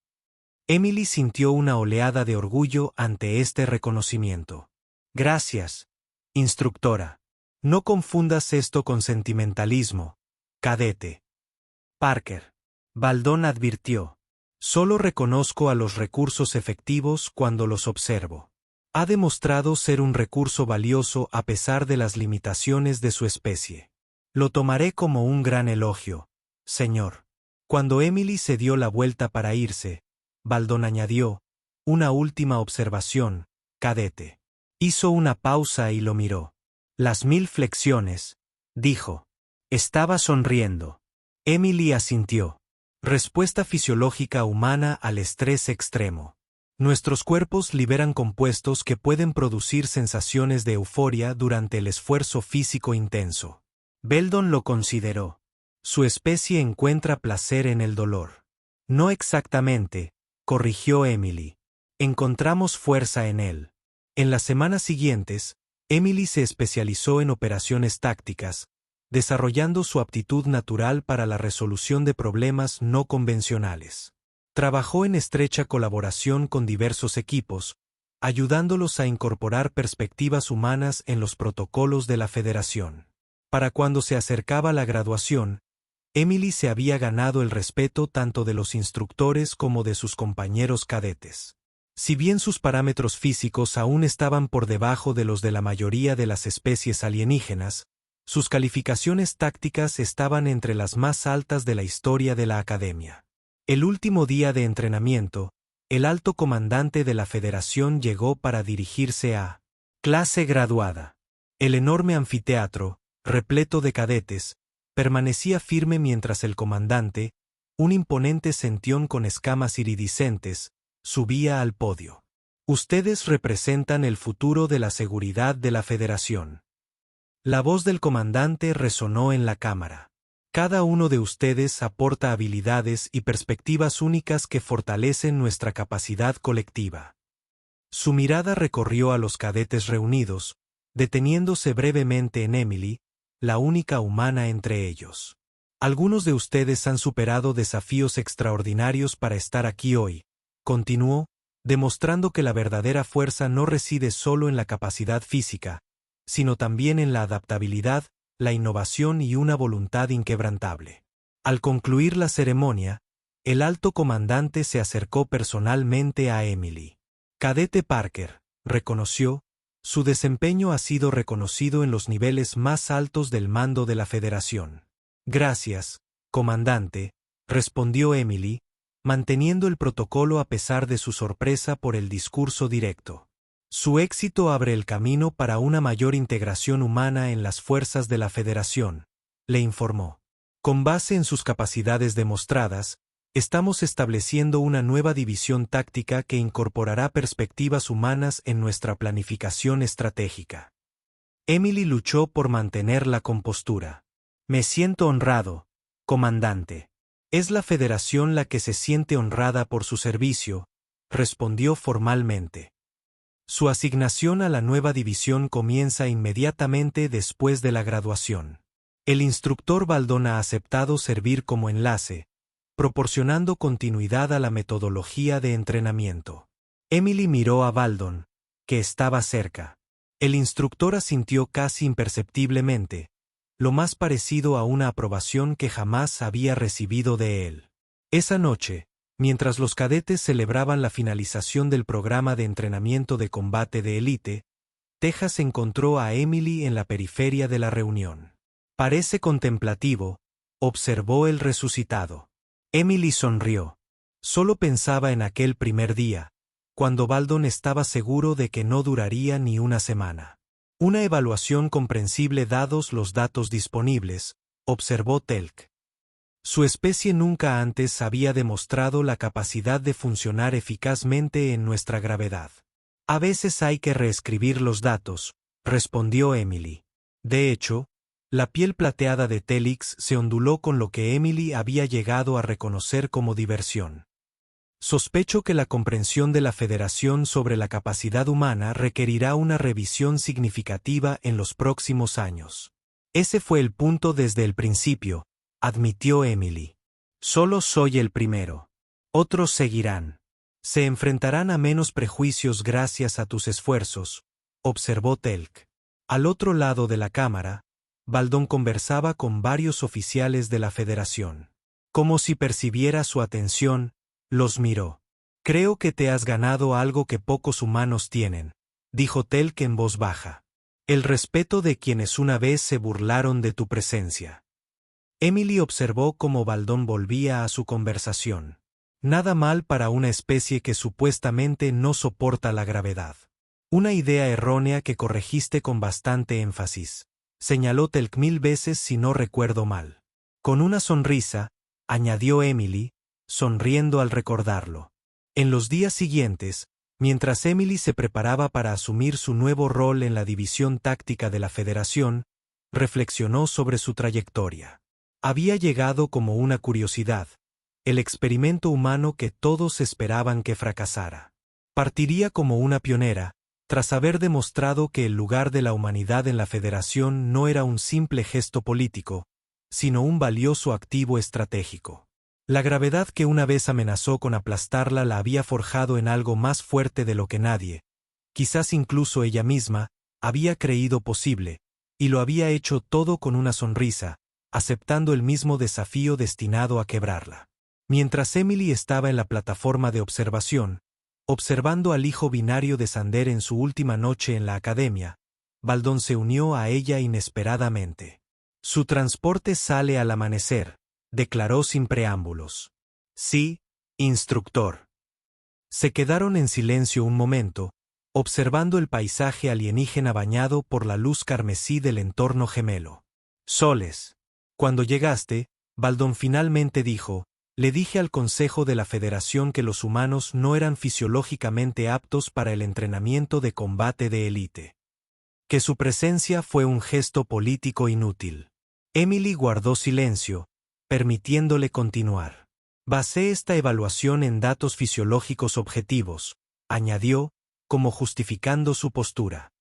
Emily sintió una oleada de orgullo ante este reconocimiento. Gracias, instructora. No confundas esto con sentimentalismo, cadete. Parker. Baldón advirtió. Solo reconozco a los recursos efectivos cuando los observo. Ha demostrado ser un recurso valioso a pesar de las limitaciones de su especie. Lo tomaré como un gran elogio, señor. Cuando Emily se dio la vuelta para irse, Baldón añadió, una última observación, cadete. Hizo una pausa y lo miró. Las 1000 flexiones, dijo. Estaba sonriendo. Emily asintió. Respuesta fisiológica humana al estrés extremo. Nuestros cuerpos liberan compuestos que pueden producir sensaciones de euforia durante el esfuerzo físico intenso. Baldón lo consideró. Su especie encuentra placer en el dolor. No exactamente, corrigió Emily. Encontramos fuerza en él. En las semanas siguientes, Emily se especializó en operaciones tácticas, desarrollando su aptitud natural para la resolución de problemas no convencionales. Trabajó en estrecha colaboración con diversos equipos, ayudándolos a incorporar perspectivas humanas en los protocolos de la Federación. Para cuando se acercaba la graduación, Emily se había ganado el respeto tanto de los instructores como de sus compañeros cadetes. Si bien sus parámetros físicos aún estaban por debajo de los de la mayoría de las especies alienígenas, sus calificaciones tácticas estaban entre las más altas de la historia de la Academia. El último día de entrenamiento, el alto comandante de la Federación llegó para dirigirse a clase graduada. El enorme anfiteatro, repleto de cadetes, permanecía firme mientras el comandante, un imponente centión con escamas iridiscentes, subía al podio. Ustedes representan el futuro de la seguridad de la Federación. La voz del comandante resonó en la cámara. Cada uno de ustedes aporta habilidades y perspectivas únicas que fortalecen nuestra capacidad colectiva. Su mirada recorrió a los cadetes reunidos, deteniéndose brevemente en Emily, la única humana entre ellos. Algunos de ustedes han superado desafíos extraordinarios para estar aquí hoy, continuó, demostrando que la verdadera fuerza no reside solo en la capacidad física, sino también en la adaptabilidad, la innovación y una voluntad inquebrantable. Al concluir la ceremonia, el alto comandante se acercó personalmente a Emily. Cadete Parker, reconoció, su desempeño ha sido reconocido en los niveles más altos del mando de la Federación. Gracias, comandante, respondió Emily, manteniendo el protocolo a pesar de su sorpresa por el discurso directo. Su éxito abre el camino para una mayor integración humana en las fuerzas de la Federación, le informó. Con base en sus capacidades demostradas, estamos estableciendo una nueva división táctica que incorporará perspectivas humanas en nuestra planificación estratégica. Emily luchó por mantener la compostura. Me siento honrado, comandante. Es la Federación la que se siente honrada por su servicio, respondió formalmente. Su asignación a la nueva división comienza inmediatamente después de la graduación. El instructor Baldón ha aceptado servir como enlace, proporcionando continuidad a la metodología de entrenamiento. Emily miró a Baldón, que estaba cerca. El instructor asintió casi imperceptiblemente, lo más parecido a una aprobación que jamás había recibido de él. Esa noche, mientras los cadetes celebraban la finalización del programa de entrenamiento de combate de élite, Tejas encontró a Emily en la periferia de la reunión. Parece contemplativo, observó el resucitado. Emily sonrió. Solo pensaba en aquel primer día, cuando Baldón estaba seguro de que no duraría ni una semana. Una evaluación comprensible dados los datos disponibles, observó Telk. Su especie nunca antes había demostrado la capacidad de funcionar eficazmente en nuestra gravedad. A veces hay que reescribir los datos, respondió Emily. De hecho, la piel plateada de Telix se onduló con lo que Emily había llegado a reconocer como diversión. Sospecho que la comprensión de la Federación sobre la capacidad humana requerirá una revisión significativa en los próximos años. Ese fue el punto desde el principio, admitió Emily. Solo soy el primero. Otros seguirán. Se enfrentarán a menos prejuicios gracias a tus esfuerzos, observó Telk. Al otro lado de la cámara, Baldón conversaba con varios oficiales de la Federación. Como si percibiera su atención, los miró. Creo que te has ganado algo que pocos humanos tienen, dijo Telk en voz baja. El respeto de quienes una vez se burlaron de tu presencia. Emily observó cómo Baldón volvía a su conversación. Nada mal para una especie que supuestamente no soporta la gravedad. Una idea errónea que corregiste con bastante énfasis, señaló Telk 1000 veces si no recuerdo mal. Con una sonrisa, añadió Emily, sonriendo al recordarlo. En los días siguientes, mientras Emily se preparaba para asumir su nuevo rol en la división táctica de la Federación, reflexionó sobre su trayectoria. Había llegado como una curiosidad, el experimento humano que todos esperaban que fracasara. Partiría como una pionera, tras haber demostrado que el lugar de la humanidad en la Federación no era un simple gesto político, sino un valioso activo estratégico. La gravedad que una vez amenazó con aplastarla la había forjado en algo más fuerte de lo que nadie, quizás incluso ella misma, había creído posible, y lo había hecho todo con una sonrisa, aceptando el mismo desafío destinado a quebrarla. Mientras Emily estaba en la plataforma de observación, observando al hijo binario de Sander en su última noche en la academia, Baldón se unió a ella inesperadamente. Su transporte sale al amanecer, declaró sin preámbulos. Sí, instructor. Se quedaron en silencio un momento, observando el paisaje alienígena bañado por la luz carmesí del entorno gemelo. Soles. Cuando llegaste, Baldón finalmente dijo, le dije al Consejo de la Federación que los humanos no eran fisiológicamente aptos para el entrenamiento de combate de élite. Que su presencia fue un gesto político inútil. Emily guardó silencio, permitiéndole continuar. Basé esta evaluación en datos fisiológicos objetivos, añadió, como justificando su postura.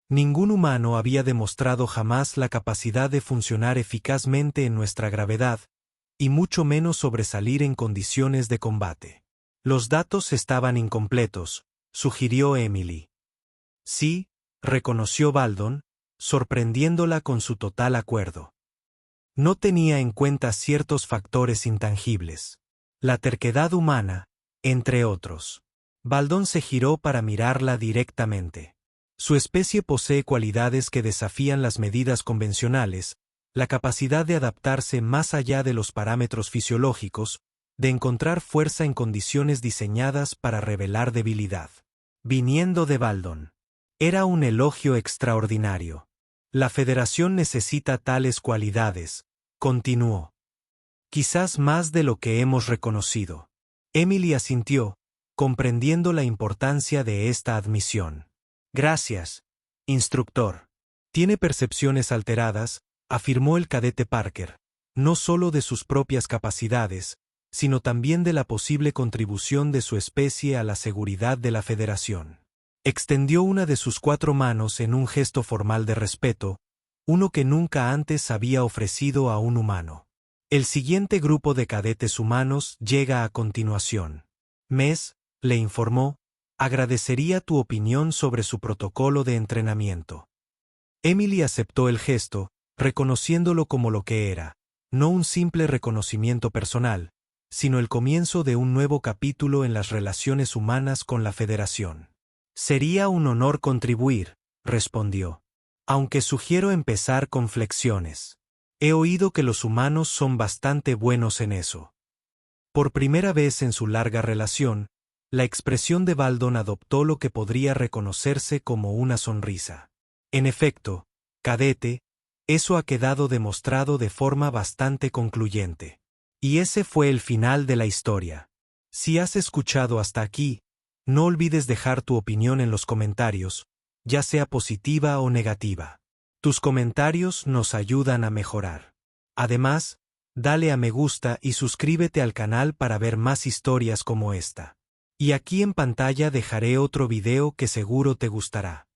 Ningún humano había demostrado jamás la capacidad de funcionar eficazmente en nuestra gravedad, y mucho menos sobresalir en condiciones de combate. Los datos estaban incompletos, sugirió Emily. Sí, reconoció Baldón, sorprendiéndola con su total acuerdo. No tenía en cuenta ciertos factores intangibles. La terquedad humana, entre otros. Baldón se giró para mirarla directamente. Su especie posee cualidades que desafían las medidas convencionales, la capacidad de adaptarse más allá de los parámetros fisiológicos, de encontrar fuerza en condiciones diseñadas para revelar debilidad. Viniendo de Baldón. Era un elogio extraordinario. La Federación necesita tales cualidades, continuó. Quizás más de lo que hemos reconocido. Emily asintió, comprendiendo la importancia de esta admisión. Gracias, instructor. Tiene percepciones alteradas, afirmó el cadete Parker, no solo de sus propias capacidades, sino también de la posible contribución de su especie a la seguridad de la Federación. Extendió una de sus 4 manos en un gesto formal de respeto, uno que nunca antes había ofrecido a un humano. El siguiente grupo de cadetes humanos llega a continuación. Mes, le informó, agradecería tu opinión sobre su protocolo de entrenamiento. Emily aceptó el gesto, reconociéndolo como lo que era, no un simple reconocimiento personal, sino el comienzo de un nuevo capítulo en las relaciones humanas con la Federación. Sería un honor contribuir, respondió. Aunque sugiero empezar con flexiones. He oído que los humanos son bastante buenos en eso. Por primera vez en su larga relación, la expresión de Baldón adoptó lo que podría reconocerse como una sonrisa. En efecto, cadete, eso ha quedado demostrado de forma bastante concluyente. Y ese fue el final de la historia. Si has escuchado hasta aquí, no olvides dejar tu opinión en los comentarios, ya sea positiva o negativa. Tus comentarios nos ayudan a mejorar. Además, dale a me gusta y suscríbete al canal para ver más historias como esta. Y aquí en pantalla dejaré otro video que seguro te gustará.